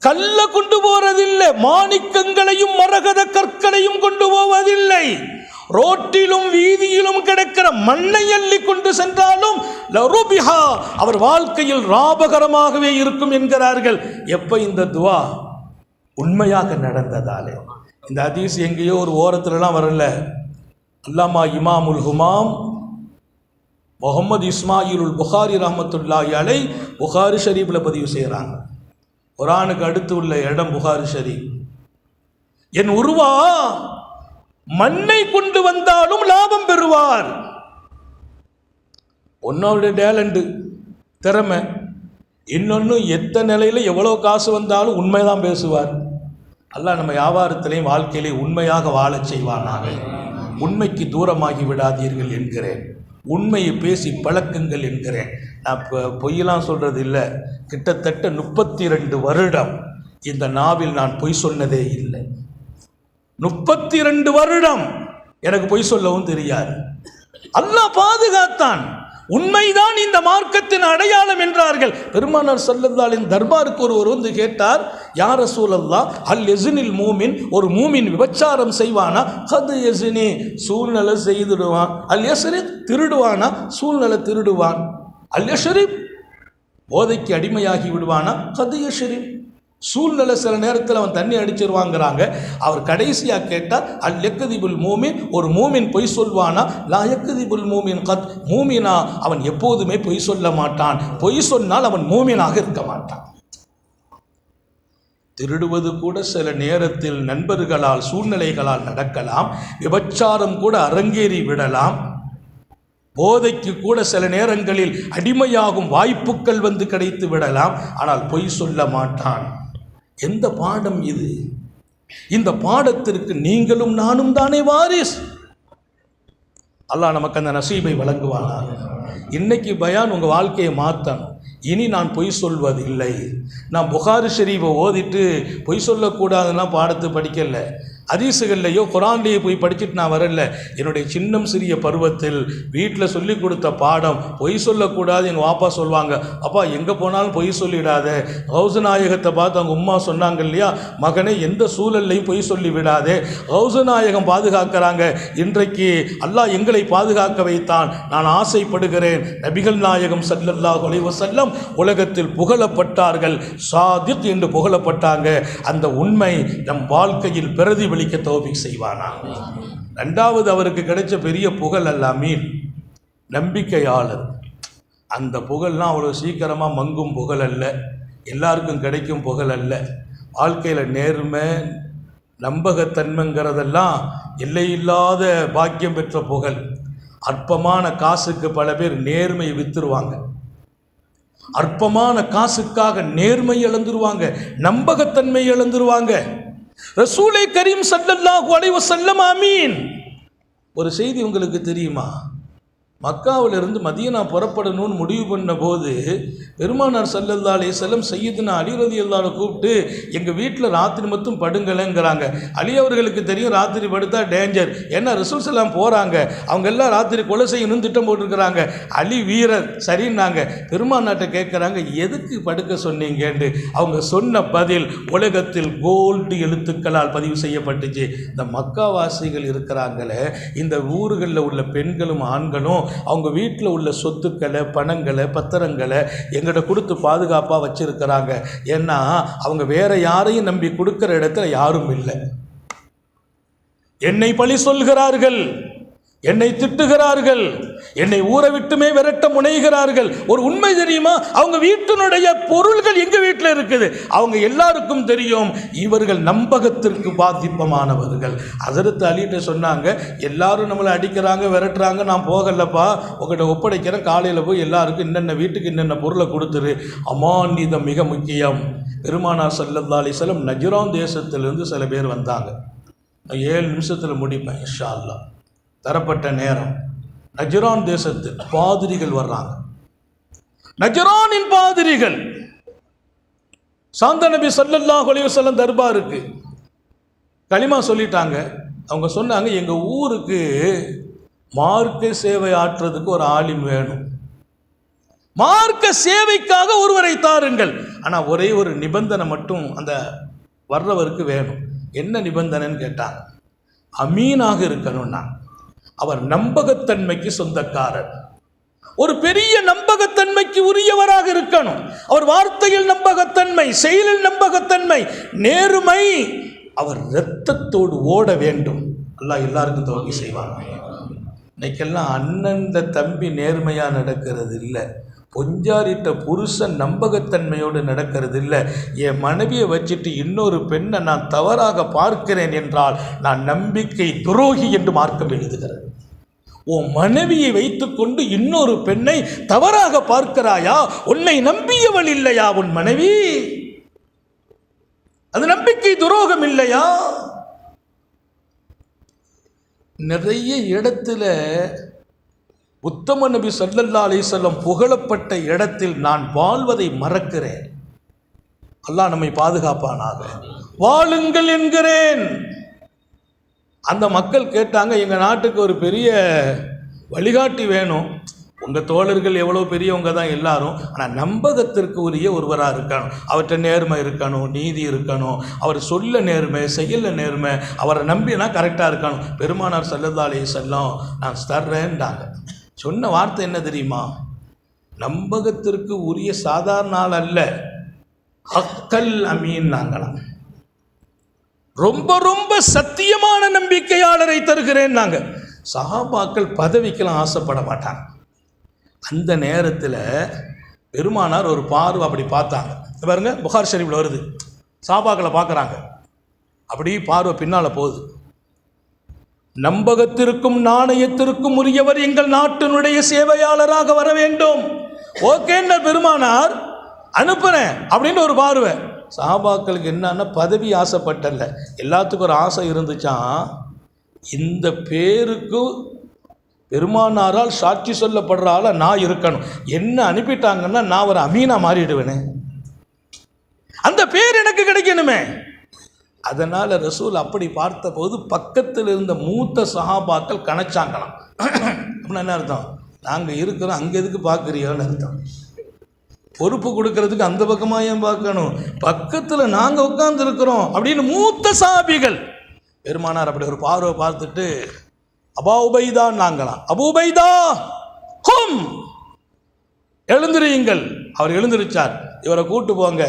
கல்ல கொண்டு போவதில்லை, மாணிக்கங்களையும் மரகத கற்களையும் கொண்டு போவதில்லை. ரோட்டிலும் வீதியிலும் கிடக்கிற மண்ணை அள்ளி கொண்டு சென்றாலும் லருபிஹா அவர் வாழ்க்கையில் லாபகரமாகவே இருக்கும் என்கிறார்கள். எப்ப இந்த துவா உண்மையாக நடந்ததாலே. இந்த ஹதீஸ் எங்கேயோ ஒரு ஓரத்துலலாம் வரல. அல்லாமா இமாமுல் ஹுமாம் முகமது இஸ்மாயிலுல் புகாரி ரஹ்மத்துல்லாஹி அலை புகாரி ஷரீஃபில் பதிவு செய்கிறாங்க. குர்ஆனுக்கு அடுத்து உள்ள இடம் புகாரி ஷரீஃப். என் உருவா மண்ணை கொண்டு வந்தாலும் லாபம் பெறுவார். ஒன்னோட டேலண்ட் திறமை, இன்னொன்று எத்தனை நிலையில் எவ்வளோ காசு வந்தாலும் உண்மைதான் பேசுவார். அல்லாஹ் நம்ம வியாபாரத்திலையும் வாழ்க்கையிலையும் உண்மையாக வாழச் செய்வானாக. உண்மைக்கு தூரமாகி விடாதீர்கள் என்கிறேன். உண்மையை பேசி பழக்குங்கள் என்கிறேன். நான் இப்போ பொய்யெல்லாம் சொல்கிறது இல்லை. கிட்டத்தட்ட 32 வருடம் இந்த நாவில் நான் பொய் சொன்னதே இல்லை. 32 வருடம் எனக்கு பொய் சொல்லவும் தெரியாது. அல்லாஹ் பாதுகாத்தான். உண்மைதான் இந்த மார்க்கத்தின் அடையாளம் என்றார்கள். பெருமானார் ஸல்லல்லாஹு அலைஹி தர்பாருக்கு ஒருவர் வந்து கேட்டார், யா ரசூலல்லாஹ், அல் யஸ்னில் மூமின், ஒரு மூமின் விபச்சாரம் செய்வானா? கது யஸ்னி, சூழ்நிலை செய்துடுவான். அல் யஸ்ரிக், திருடுவானா? சூழ்நிலை திருடுவான். அல் யஸ்ரிப், போதைக்கு அடிமையாகி விடுவானா? கது யஸ்ரிப், சூழ்நிலை சில நேரத்தில் அவன் தண்ணி அடிச்சிருவாங்கிறாங்க. அவர் கடைசியாக கேட்டார், அல் யக்திபுல் மூமின், ஒரு மூமின் பொய் சொல்வானா? லா யக்திபுல் மூமின் கத், மூமினா அவன் எப்போதுமே பொய் சொல்ல மாட்டான். பொய் சொன்னால் அவன் மூமினாக இருக்க மாட்டான். திருடுவது கூட சில நேரத்தில் நண்பர்களால் சூழ்நிலைகளால் நடக்கலாம். விபச்சாரம் கூட அரங்கேறி விடலாம். போதைக்கு கூட சில நேரங்களில் அடிமையாகும் வாய்ப்புகள் வந்து கிடைத்து விடலாம். ஆனால் பொய் சொல்ல மாட்டான். எந்த பாடம் இது? இந்த பாடத்திற்கு நீங்களும் நானும் தானே வாரிஸ். அல்லாஹ் நமக்கு அந்த நசீபை வழங்குவானாக. இன்னைக்கு பயான் உங்கள் வாழ்க்கையை மாற்றணும். இனி நான் பொய் சொல்வதில்லை. நான் புகாரி ஷரீஃபை ஓதிட்டு பொய் சொல்லக்கூடாதுன்னா பாடத்தை படிக்கலை. ஹதீஸுகள்லையோ குரான்லேயே போய் படிச்சுட்டு நான் வரல. என்னுடைய சின்னம் சிறிய பருவத்தில் வீட்டில் சொல்லி கொடுத்த பாடம், பொய் சொல்லக்கூடாது. எங்கள் வாப்பா சொல்லுவாங்க, அப்பா எங்கே போனாலும் பொய் சொல்லிடாத. கௌசநாயகத்தை பார்த்து அவங்க உம்மா சொன்னாங்க இல்லையா, மகனை எந்த சூழல்லையும் பொய் சொல்லி விடாதே. கௌசநாயகம் பாதுகாக்கிறாங்க. இன்றைக்கு அல்லாஹ் எங்களை பாதுகாக்க வைத்தான். நான் ஆசைப்படுகிறேன். நபிகள் நாயகம் ஸல்லல்லாஹு அலைஹி வஸல்லம் உலகத்தில் புகழப்பட்டார்கள். சாதிக் என்று புகழப்பட்டாங்க. அந்த உண்மை நம் வாழ்க்கையில் பிரதிபலிக்க தௌஃபீக் செய்வானா. ரெண்டாவது அவருக்கு கிடைச்ச பெரிய புகழ் அல்லாமீன், நம்பிக்கையாளர். அந்த புகழ்லாம் அவ்வளோ சீக்கிரமாக மங்கும் புகழ் அல்ல, எல்லாருக்கும் கிடைக்கும் புகழ் அல்ல. வாழ்க்கையில் நேர்மை நம்பகத்தன்மைங்கிறதெல்லாம் எல்லையில்லாத பாக்கியம் பெற்ற புகழ். அற்பமான காசுக்கு பல பேர் நேர்மையை வித்துருவாங்க. அற்பமான காசுக்காக நேர்மை இழந்துருவாங்க, நம்பகத்தன்மை இழந்துருவாங்க. ரசூலே கரீம் ஸல்லல்லாஹு அலைஹி வஸல்லம் ஆமீன். ஒரு செய்தி உங்களுக்கு தெரியுமா? மக்காவிலிருந்து மதீனா புறப்படணும்னு முடிவு பண்ண போது பெருமானார் ஸல்லல்லாஹு அலைஹி வஸல்லம் சையதுனா அலி ரலியல்லாஹு அன்ஹு கூப்பிட்டு எங்கள் வீட்டில் ராத்திரி மட்டும் படுங்களேங்கிறாங்க. அலி அவர்களுக்கு தெரியும் ராத்திரி படுத்தா டேஞ்சர். ஏன்னா ரசூல் ஸல்லல்லாஹு போகிறாங்க, அவங்க எல்லாம் ராத்திரி கொலை செய்யணும்னு திட்டம் போட்டிருக்கிறாங்க. அலி வீரர் சரின்னாங்க. பெருமானார்ட்ட கேட்குறாங்க, எதுக்கு படுக்க சொன்னீங்கன்னு. அவங்க சொன்ன பதில் உலகத்தில் கோல்டு எழுத்துக்களால் பதிவு செய்யப்பட்டுச்சு. இந்த மக்காவாசிகள் இருக்கிறாங்களே, இந்த ஊர்களில் உள்ள பெண்களும் ஆண்களும் அவங்க வீட்டில் உள்ள சொத்துக்களை, பணங்களை, பத்திரங்களை எங்கிட்ட கொடுத்து பாதுகாப்பாக வச்சிருக்கிறாங்க. ஏன்னா அவங்க வேற யாரையும் நம்பி கொடுக்கிற இடத்துல யாரும் இல்லை. என்னை பழி சொல்கிறார்கள், என்னை திட்டுகிறார்கள், என்னை ஊரை விட்டுமே விரட்ட முனைகிறார்கள். ஒரு உண்மை தெரியுமா? அவங்க வீட்டினுடைய பொருள்கள் எங்க வீட்டில் இருக்குது. அவங்க எல்லாருக்கும் தெரியும் இவர்கள் நம்பகத்திற்கு பாதிப்பமானவர்கள். ஹஸரத் அலிட்ட சொன்னாங்க, எல்லாரும் நம்மளை அடிக்கிறாங்க விரட்டுறாங்க, நான் போகலப்பா, உங்கள்கிட்ட ஒப்படைக்கிறேன். காலையில் போய் எல்லாருக்கும் இன்னென்ன வீட்டுக்கு இன்னென்ன பொருளை கொடுத்துரு. அமானிதம் மிக முக்கியம். பெருமானார் ஸல்லல்லாஹு அலைஹி வஸல்லம் நஜ்ரான் தேசத்திலிருந்து சில பேர் வந்தாங்க. 7 நிமிஷத்தில் முடிப்பேன் இன்ஷா அல்லாஹ். தரப்பட்ட நேரம். நஜ்ரான் தேசத்து பாதிரிகள் வர்றாங்க. நஜ்ரானின் பாதிரிகள் சாந்த நபி ஸல்லல்லாஹு அலைஹி வஸல்லம் தர்பாருக்கு களிமா சொல்லிட்டாங்க. அவங்க சொன்னாங்க, எங்கள் ஊருக்கு மார்க்க சேவை ஆற்றுறதுக்கு ஒரு ஆலிம் வேணும். மார்க்க சேவைக்காக ஒருவரை தாருங்கள். ஆனால் ஒரே ஒரு நிபந்தனை மட்டும் அந்த வர்றவருக்கு வேணும். என்ன நிபந்தனைன்னு கேட்டாங்க. அமீனாக இருக்கணும்னா, அவர் நம்பகத்தன்மைக்கு சொந்தக்காரர், ஒரு பெரிய நம்பகத்தன்மைக்கு உரியவராக இருக்கணும். அவர் வார்த்தையில் நம்பகத்தன்மை, செயலில் நம்பகத்தன்மை, நேர்மை, அவர் இரத்தத்தோடு ஓட வேண்டும். அல்லாஹ் எல்லாருக்கும் தௌஃபீக் செய்வாங்க. இன்னைக்கெல்லாம் அண்ணன் தம்பி நேர்மையாக நடக்கிறது இல்லை. பொஞ்சாரிட்ட புருஷன் நம்பகத்தன்மையோடு நடக்கிறது இல்லை. என் மனைவியை வச்சுட்டு இன்னொரு பெண்ணை நான் தவறாக பார்க்கிறேன் என்றால் நான் நம்பிக்கை துரோகி என்று மார்க்கம் எழுதுகிறது. உன் மனைவியை வைத்துக்கொண்டு இன்னொரு பெண்ணை தவறாக பார்க்கிறாயா? உன்னை நம்பியவள் இல்லையா உன் மனைவி? அது நம்பிக்கை துரோகம் இல்லையா? நிறைய இடத்துல உத்தம நபி ஸல்லல்லாஹு அலைஹி வஸல்லம் புகழப்பட்ட இடத்தில் நான் வாழ்வதை மறக்கிறேன். அல்லாஹ் நம்மை பாதுகாப்பானாக. வாழுங்கள் என்கிறேன். அந்த மக்கள் கேட்டாங்க, எங்கள் நாட்டுக்கு ஒரு பெரிய வழிகாட்டி வேணும். உங்கள் தோழர்கள் எவ்வளோ பெரியவங்க தான் எல்லாரும், ஆனால் நம்பகத்திற்கு உரிய ஒருவராக இருக்கணும். அவர்கிட்ட நேர்மை இருக்கணும், நீதி இருக்கணும், அவர் சொல்ல நேர்மை, செய்யல நேர்மை, அவரை நம்பினா கரெக்டாக இருக்கணும். பெருமானார் ஸல்லல்லாஹு அலைஹி வஸல்லம் நான் தர்றேன்டாங்க. சொன்ன வார்த்தை என்ன தெரியுமா? நம்பகத்திற்கு உரிய சாதாரண ஆள் அல்ல, ஹக்கல் அமீன் நாங்களாம். ரொம்ப ரொம்ப சத்தியமான நம்பிக்கையாளரை தருகிறேன் நாங்க. சஹாபாக்கள் பதவிக்கெல்லாம் ஆசைப்பட மாட்டாங்க. அந்த நேரத்தில் பெருமானார் ஒரு பார்வை அப்படி பார்த்தாங்க. பாருங்க, புகார் ஷரீஃபில் வருது. சஹாபாக்களை பார்க்குறாங்க, அப்படி பார்வை பின்னால் போகுது. நம்பகத்திற்கும் நாணயத்திற்கும் உரியவர் எங்கள் நாட்டினுடைய சேவையாளராக வர வேண்டும். ஓகேன்னு பெருமானார் அனுப்புறேன் அப்படின்னு ஒரு பார்வை. சஹாபாக்களுக்கு என்னன்னா, பதவி ஆசைப்பட்டல, எல்லாத்துக்கும் ஒரு ஆசை இருந்துச்சான். இந்த பேருக்கு பெருமானாரால் சாட்சி சொல்லப்படுற ஆள நான் இருக்கணும். என்ன அனுப்பிட்டாங்கன்னா நான் ஒரு அமீனா மாறிடுவேனே, அந்த பேர் எனக்கு கிடைக்கணுமே. அதனால் ரசூல் அப்படி பார்த்தபோது பக்கத்தில் இருந்த மூத்த சஹாபாக்கள் கணச்சாங்களாம். அப்படின்னா என்ன அர்த்தம்? நாங்கள் இருக்கிறோம், அங்கே எதுக்கு பார்க்குறியோன்னு அர்த்தம். பொறுப்பு கொடுக்கறதுக்கு அந்த பக்கமாக ஏன் பார்க்கணும், பக்கத்தில் நாங்கள் உட்கார்ந்து இருக்கிறோம் அப்படின்னு மூத்த சஹாபிகள். பெருமானார் அப்படி ஒரு பார்வை பார்த்துட்டு அபா உபைதான் நாங்களாம். அபு உபைதா ஹும், எழுந்திரியுங்கள். அவர் எழுந்திருச்சார். இவரை கூட்டு போங்க,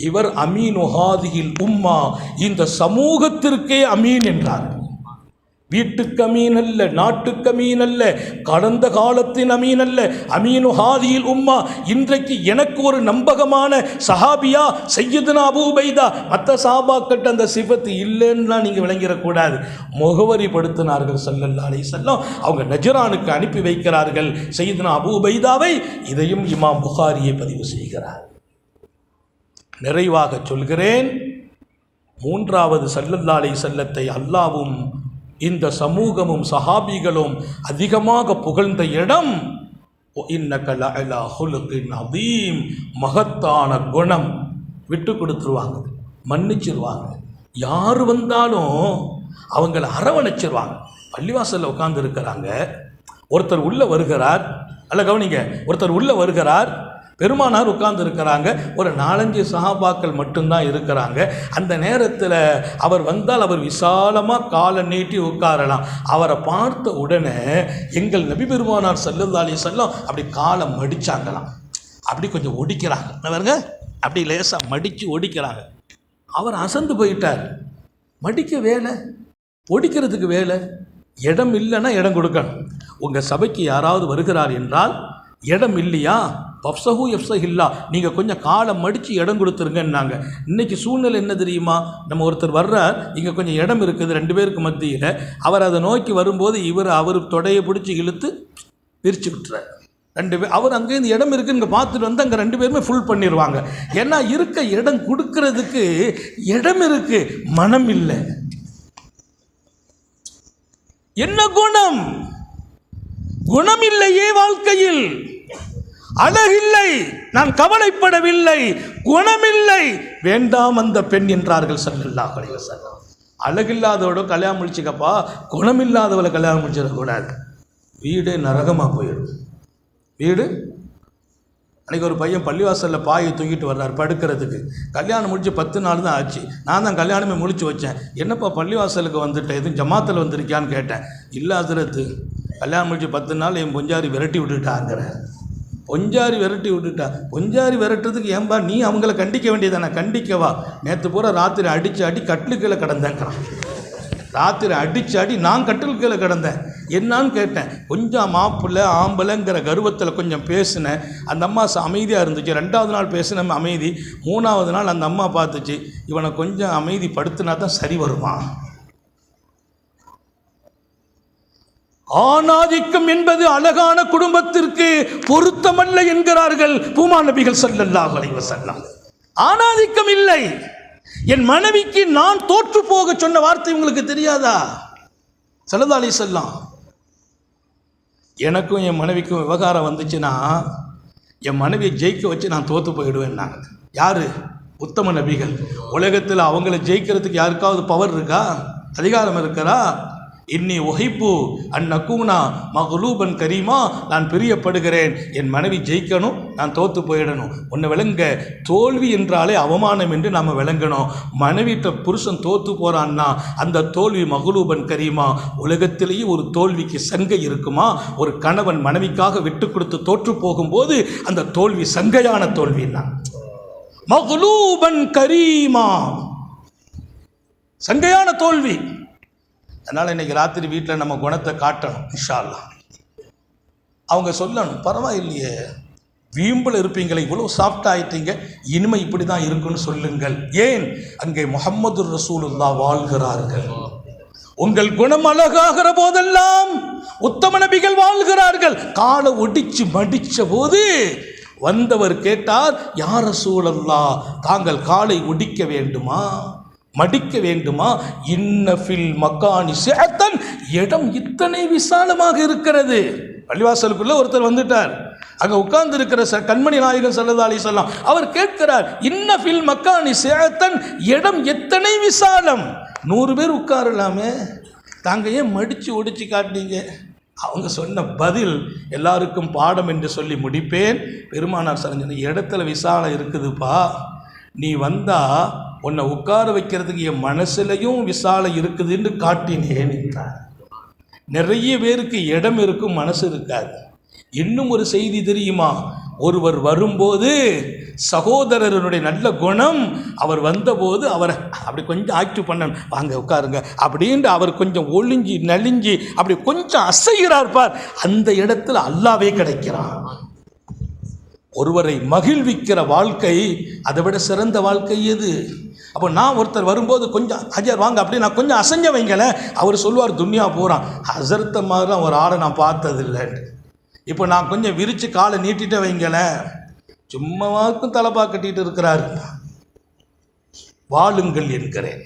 இவர் அமீனு ஹாதிஹில் உம்மா, இந்த சமூகத்திற்கே அமீன் என்றார். வீட்டுக்கு அமீன் அல்ல, நாட்டுக்கு அமீன் அல்ல, கடந்த காலத்தின் அமீன் அல்ல, அமீனு ஹாதிஹில் உம்மா. இன்றைக்கு எனக்கு ஒரு நம்பகமான சஹாபியா சையதுனா அபூ உபைதா. மற்ற சஹாபாக்கிட்ட அந்த சிஃபத்து இல்லைன்னா நீங்கள் விளங்கிடக்கூடாது. முகவரி படுத்தினார்கள் ஸல்லல்லாஹு அலைஹி வஸல்லம். அவங்க நஜ்ரானுக்கு அனுப்பி வைக்கிறார்கள் சையதுனா அபூ உபைதாவை. இதையும் இமாம் புகாரியை பதிவு செய்கிறார். நிறைவாக சொல்கிறேன், மூன்றாவது ஸல்லல்லாஹு அலைஹி வஸல்லத்தை அல்லாஹ்வும் இந்த சமூகமும் சஹாபிகளும் அதிகமாக புகழ்ந்த இடம் இன்னக லஅலா ஹுலுகின் அதீம், மகத்தான குணம். விட்டு கொடுத்துருவாங்க, மன்னிச்சிருவாங்க, யார் வந்தாலும் அவங்கள அரவணைச்சிருவாங்க. பள்ளிவாசலில் உட்கார்ந்து இருக்கிறாங்க, ஒருத்தர் உள்ள வருகிறார், அல்ல கவனிங்க, ஒருத்தர் உள்ள வருகிறார், பெருமானார் உட்கார்ந்து இருக்கிறாங்க, ஒரு 4-5 சஹாபாக்கள் மட்டும்தான் இருக்கிறாங்க. அந்த நேரத்தில் அவர் வந்தால் அவர் விசாலமாக காலை நீட்டி உட்காரலாம். அவரை பார்த்த உடனே எங்கள் நபி பெருமானார் ஸல்லல்லாஹு அலைஹி வஸல்லம் அப்படி காலை மடிச்சாங்களாம், அப்படி கொஞ்சம் ஒடிக்கிறாங்க. பாருங்க, அப்படி லேசாக மடித்து ஒடிக்கிறாங்க. அவர் அசந்து போயிட்டார். மடிக்க வேலை, ஒடிக்கிறதுக்கு வேலை. இடம் இல்லைன்னா இடம் கொடுக்கணும். உங்கள் சபைக்கு யாராவது வருகிறார் என்றால் இடம் இல்லையா, பப்சஹு எஃப்சஹில்லா, நீங்கள் கொஞ்சம் காலை மடித்து இடம் கொடுத்துருங்கன்னாங்க. இன்றைக்கி சூழ்நிலை என்ன தெரியுமா? நம்ம ஒருத்தர் வர்றார், இங்கே கொஞ்சம் இடம் இருக்குது 2 பேருக்கு மத்தியில். அவர் அதை நோக்கி வரும்போது அவர் தொடையை பிடிச்சி இழுத்து பிரித்து விட்டுறார். 2 பேர் அவர் அங்கே இந்த இடம் இருக்குன்னு இங்கே பார்த்துட்டு வந்து அங்கே 2 பேருமே ஃபுல் பண்ணிடுவாங்க. ஏன்னா இருக்க இடம் கொடுக்கறதுக்கு இடம் இருக்குது, மனம் இல்லை. என்ன குணம்? குணம் இல்லையே வாழ்க்கையில். அழகில்லை, நான் கவலைப்படவில்லை, குணமில்லை, வேண்டாம் அந்த பெண் என்றார்கள் ஸல்லல்லாஹு அலைஹி வஸல்லம். அழகில்லாதவளோ கல்யாணம் முடிச்சுக்கப்பா, குணமில்லாதவளை கல்யாணம் முடிச்சிடக்கூடாது. வீடு நரகமாக போயிடும். வீடு அன்றைக்கி ஒரு பையன் பள்ளிவாசலில் பாயை தூக்கிட்டு வர்றார் படுக்கிறதுக்கு. கல்யாணம் முடிச்சு 10 நாள் தான் ஆச்சு. நான் தான் கல்யாணமே முடிச்சு வச்சேன். என்னப்பா பள்ளிவாசலுக்கு வந்துட்டேன், எதுவும் ஜமாத்தில் வந்திருக்கியான்னு கேட்டேன். இல்லை ஹஸ்ரத், கல்யாணம் முடிச்சு 10 நாள் என் பொஞ்சாரி விரட்டி விட்டுட்டாங்கிற. பொஞ்சாரி விரட்டி விட்டுட்டா? பொஞ்சாரி விரட்டுறதுக்கு ஏன்பா நீ அவங்கள கண்டிக்க வேண்டியதானே? கண்டிக்கவா? நேற்று பூரா ராத்திரி அடித்து அடி கட்டிலுக்கீழே கிடந்தேங்கிறான். ராத்திரி அடித்து அடி நான் கட்டிலுக்கீழே கிடந்தேன். என்னான்னு கேட்டேன். கொஞ்சம் மாப்பிள்ளை ஆம்பளைங்கிற கர்வத்தில் கொஞ்சம் பேசினேன். அந்த அம்மா அமைதியாக இருந்துச்சு. 2வது நாள் பேசின அமைதி. 3வது நாள் அந்த அம்மா பார்த்துச்சு, இவனை கொஞ்சம் அமைதிப்படுத்தினா தான் சரி வருவான். ஆணாதிக்கம் என்பது அழகான குடும்பத்திற்கு பொருத்தமல்ல என்கிறார்கள் பூமா நபிகள் ஸல்லல்லாஹு அலைஹி வஸல்லம். ஆணாதிக்கம் இல்லை. என் மனைவிக்கு நான் தோற்று போக சொன்ன வார்த்தை உங்களுக்கு தெரியாதா? ஸல்லல்லாஹு அலைஹி வஸல்லம். எனக்கும் என் மனைவிக்கும் விவகாரம் வந்துச்சுன்னா என் மனைவியை ஜெயிக்க வச்சு நான் தோற்று போயிடுவேன். நாங்கள் யாரு? உத்தம நபிகள். உலகத்தில் அவங்கள ஜெயிக்கிறதுக்கு யாருக்காவது பவர் இருக்கா? அதிகாரம் இருக்கிறா? இன்னி ஒஹிப்பு அந்நக்கூனா மகுலூபன் கரீமா. நான் பிரியப்படுகிறேன் என் மனைவி ஜெயிக்கணும், நான் தோற்று போயிடணும். ஒன்று விளங்க, தோல்வி என்றாலே அவமானம் என்று நாம் விளங்கணும். மனைவிட்ட புருஷன் தோற்று போகிறான்னா அந்த தோல்வி மகுலூபன் கரீமா. உலகத்திலேயே ஒரு தோல்விக்கு சங்கை இருக்குமா? ஒரு கணவன் மனைவிக்காக விட்டு கொடுத்து தோற்று போகும்போது அந்த தோல்வி சங்கையான தோல்வின்னா மகுலூபன் கரீமா, சங்கையான தோல்வி. அதனால் இன்றைக்கி ராத்திரி வீட்டில் நம்ம குணத்தை காட்டணும் இன்ஷா அல்லாஹ். அவங்க சொல்லணும், பரவாயில்லையே வீம்பில் இருப்பீங்களே, இவ்வளோ சாஃப்டாக ஆகிட்டீங்க, இனிமை இப்படி தான் இருக்குன்னு சொல்லுங்கள். ஏன்? அங்கே முஹம்மது ரசூலுல்லாஹ் வாழ்கிறார்கள். உங்கள் குணம் அழகாகிற போதெல்லாம் உத்தம நபிகள் வாழ்கிறார்கள். காலை ஒடிச்சு மடித்த போது வந்தவர் கேட்டார், யா ரசூலல்லாஹ், தாங்கள் காலை ஒடிக்க வேண்டுமா, மடிக்க வேண்டுமா? இன்னஃபில் மக்கானி சேத்தன், இடம் இத்தனை விசாலமாக இருக்கிறது. பள்ளிவாசலுக்குள்ள ஒருத்தர் வந்துட்டார். அங்கே உட்கார்ந்து இருக்கிற கண்மணி நாயகன் ஸல்லல்லாஹு அலைஹி வஸல்லம் அவர் கேட்கிறார், இன்னஃபில் மக்கானி சேத்தன், இடம் எத்தனை விசாலம், 100 பேர் உட்காரலாமே, தாங்க ஏன் மடித்து ஒடிச்சு காட்டினீங்க? அவங்க சொன்ன பதில் எல்லாருக்கும் பாடம் என்று சொல்லி முடிப்பேன். பெருமானார் சொன்ன, இடத்துல விசாலம் இருக்குதுப்பா, நீ வந்தா உன்னை உட்கார வைக்கிறதுக்கு என் மனசுலையும் விசாலம் இருக்குதுன்னு காட்டினேன் என்றார். நிறைய பேருக்கு இடம் இருக்கும், மனசு இருக்காது. இன்னும் ஒரு செய்தி தெரியுமா? ஒருவர் வரும்போது சகோதரருடைய நல்ல குணம், அவர் வந்தபோது அவரை அப்படி கொஞ்சம் ஆக்டிவ் பண்ண, வாங்க உட்காருங்க அப்படின்ட்டு அவர் கொஞ்சம் ஒளிஞ்சி நலிஞ்சி அப்படி கொஞ்சம் அசைகிறார் பார், அந்த இடத்துல அல்லாவே கிடைக்கிறான். ஒருவரை மகிழ்விக்கிற வாழ்க்கை அதை விட சிறந்த வாழ்க்கை எது? அப்போ நான் ஒருத்தர் வரும்போது கொஞ்சம் ஹஜர் வாங்க அப்படி நான் கொஞ்சம் அசைஞ்ச வைங்கள, அவர் சொல்லுவார் துன்யா போகிறான், ஹசரத்த மாதிரிலாம் ஒரு ஆடை நான் பார்த்ததில்லை. இப்போ நான் கொஞ்சம் விரித்து காலை நீட்டிட்ட வைங்கள, சும்மாவாக்கும் தலைப்பா கட்டிட்டு இருக்கிறார். வாழுங்கள் என்கிறேன்.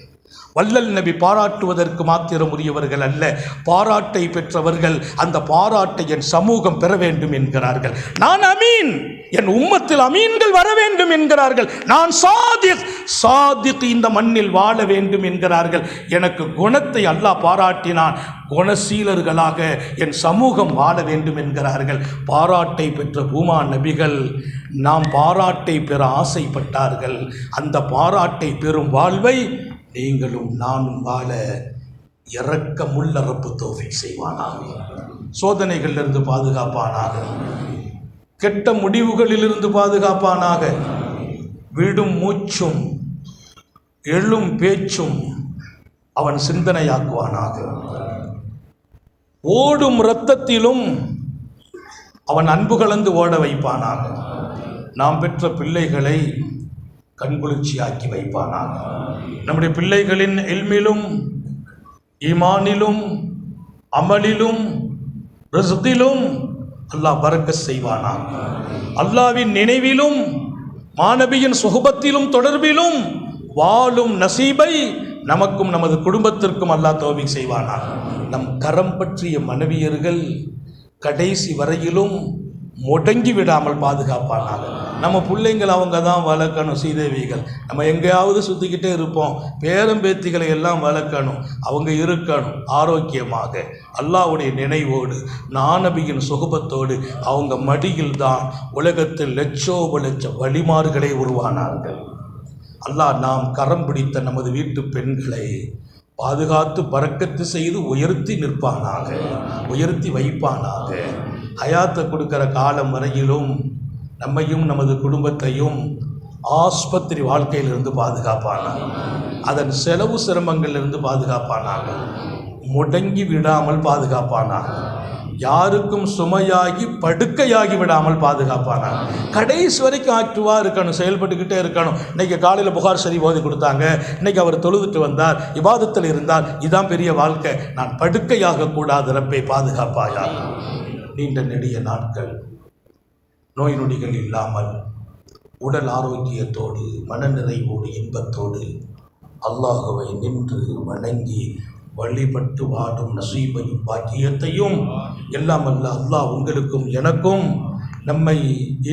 வள்ளல் நபி பாராட்டுவதற்கு மாத்திரம் உரியவர்கள் அல்ல, பாராட்டை பெற்றவர்கள். அந்த பாராட்டை என் சமூகம் பெற வேண்டும் என்கிறார்கள். நான் அமீன், என் உம்மத்தில் அமீன்கள் வர வேண்டும் என்கிறார்கள். நான் சாதிக் இந்த மண்ணில் வாழ வேண்டும் என்கிறார்கள். எனக்கு குணத்தை அல்லாஹ் பாராட்டினான், குணசீலர்களாக என் சமூகம் வாழ வேண்டும் என்கிறார்கள். பாராட்டை பெற்ற பூமா நபிகள் நாம் பாராட்டை பெற ஆசைப்பட்டார்கள். அந்த பாராட்டை பெறும் வாழ்வை நீங்களும் நானும் வாழ இரக்கமுள்ள ரப்பு தௌஃபீக் செய்வானாக. சோதனைகளிலிருந்து பாதுகாப்பானாக, கெட்ட முடிவுகளிலிருந்து பாதுகாப்பானாக. விடும் மூச்சும் எழும் பேச்சும் அவன் சிந்தனையாக்குவானாக. ஓடும் இரத்தத்திலும் அவன் அன்பு கலந்து ஓட வைப்பானாக. நாம் பெற்ற பிள்ளைகளை கண்குளிர்ச்சியாக்கி வைப்பானாக. நம்முடைய பிள்ளைகளின் இல்மிலும் ஈமானிலும் அமலிலும் ரிஸ்கிலும் அல்லாஹ் பரக்கத் செய்வானாக. அல்லாஹ்வின் நினைவிலும் மாநபியின் சுஹபத்திலும் தொடர்பிலும் வாழும் நசீபை நமக்கும் நமது குடும்பத்திற்கும் அல்லாஹ் தௌஃபீக் செய்வானாக. நம் கரம் பற்றிய மனைவியர்கள் கடைசி வரையிலும் முடங்கி விடாமல் பாதுகாப்பானாக. நம்ம பிள்ளைங்கள் அவங்க தான் வளர்க்கணும், சீதேவிகள். நம்ம எங்கேயாவது சுற்றிக்கிட்டே இருப்போம், பேரம்பேத்திகளை எல்லாம் வளர்க்கணும், அவங்க இருக்கணும் ஆரோக்கியமாக, அல்லாஹ்வுடைய நினைவோடு, நாநபியின் சுகபத்தோடு. அவங்க மடியில் தான் உலகத்தில் லட்சோப லட்ச வழிமார்களை உருவானார்கள். அல்லாஹ் நாம் கரம் பிடித்த நமது வீட்டு பெண்களை பாதுகாத்து பரக்கத்து செய்து உயர்த்தி நிற்பானாக, உயர்த்தி வைப்பானாக. ஹயாத்தை கொடுக்கிற காலம் வரையிலும் நம்மையும் நமது குடும்பத்தையும் ஆஸ்பத்திரி வாழ்க்கையிலிருந்து பாதுகாப்பானாக, அதன் செலவு சிரமங்களிலிருந்து பாதுகாப்பானாக. முடங்கி விடாமல் பாதுகாப்பானாக. யாருக்கும் சுமையாகி படுக்கையாகி விடாமல் பாதுகாப்பானாக. கடைசி வரைக்கும் ஆக்டிவாக இருக்கணும், செயல்பட்டுக்கிட்டே இருக்கணும். இன்னைக்கு காலையில் புகார் ஷரீஃப் ஓதி கொடுத்தாங்க, இன்னைக்கு அவர் தொழுதுட்டு வந்தார், இபாதத்தில் இருந்தார். இதுதான் பெரிய வாழ்க்கை. நான் படுக்கையாக கூடாது, ரப்பை பாதுகாப்பாயா. நீண்ட நெடிய நாட்கள் நோய் நொடிகள் இல்லாமல் உடல் ஆரோக்கியத்தோடு மனநிறைவோடு இன்பத்தோடு அல்லாஹுவை நின்று வணங்கி வழிபட்டு வாடும் நசீபையும் பாக்கியத்தையும் எல்லாம் அல்ல அல்லாஹ் உங்களுக்கும் எனக்கும் நம்மை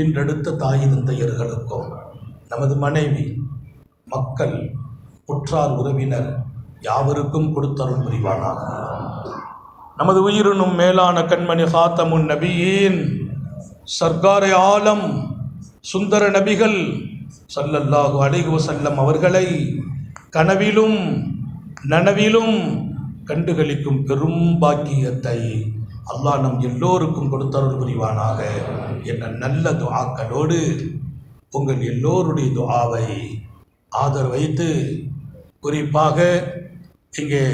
ஈன்றெடுத்த தாய் தந்தையர்களுக்கும் நமது மனைவி மக்கள் உற்றார் உறவினர் யாவருக்கும் கொடுத்தருள் புரிவானாக. நமது உயிரினும் மேலான கண்மணி ஹாத்தமுன் நபியின் சர்க்காரை ஆலம் சுந்தர நபிகள் ஸல்லல்லாஹு அலைஹி வஸல்லம் அவர்களை கனவிலும் நனவிலும் கண்டுகளிக்கும் பெரும் பாக்கியத்தை அல்லாஹ் நம் எல்லோருக்கும் கொடுத்தருள் புரிவானாக என்ற நல்ல துஆக்களோடு உங்கள் எல்லோருடைய துஆவை ஆதரவு வைத்து, குறிப்பாக இங்கே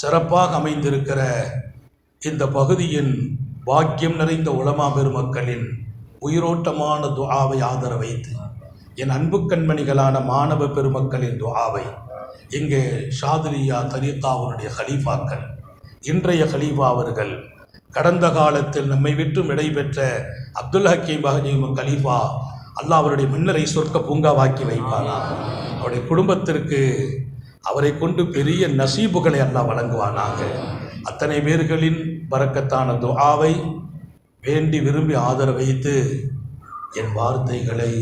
சிறப்பாக அமைந்திருக்கிற இந்த பகுதியின் பாக்கியம் நிறைந்த உலமா பெருமக்களின் உயிரோட்டமான துஆவை ஆதரவு வைத்து, என் அன்பு கண்மணிகளான மாணவ பெருமக்களின் துஆவை, இங்கே ஷாதிலியா தரீகாவுடைய ஹலீஃபாக்கள், இன்றைய ஹலீஃபா அவர்கள், கடந்த காலத்தில் நம்மை விட்டு விடைபெற்ற அப்துல் ஹக்கீம் பஹஜீம் கலீஃபா, அல்லாஹ் அவருடைய மன்னரை சொர்க்க பூங்காவாக்கி வைப்பானா. அவருடைய குடும்பத்திற்கு அவரை கொண்டு பெரிய நசீபுகளை அல்லாஹ் வழங்குவானாக. அத்தனை பேர்களின் பரக்கத்தான துஆவை வேண்டி விரும்பி ஆதரவு வைத்து என் வார்த்தைகளை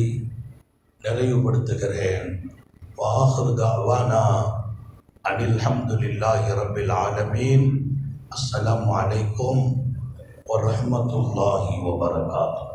நிறைவுபடுத்துகிறேன். வாஹிரு தஅவானா அனில் ஹம்துலில்லாஹி ரப்பில் ஆலமீன். அஸ்ஸலாமு அலைக்கும் வரஹ்மத்துல்லாஹி வபரகாத்துஹு.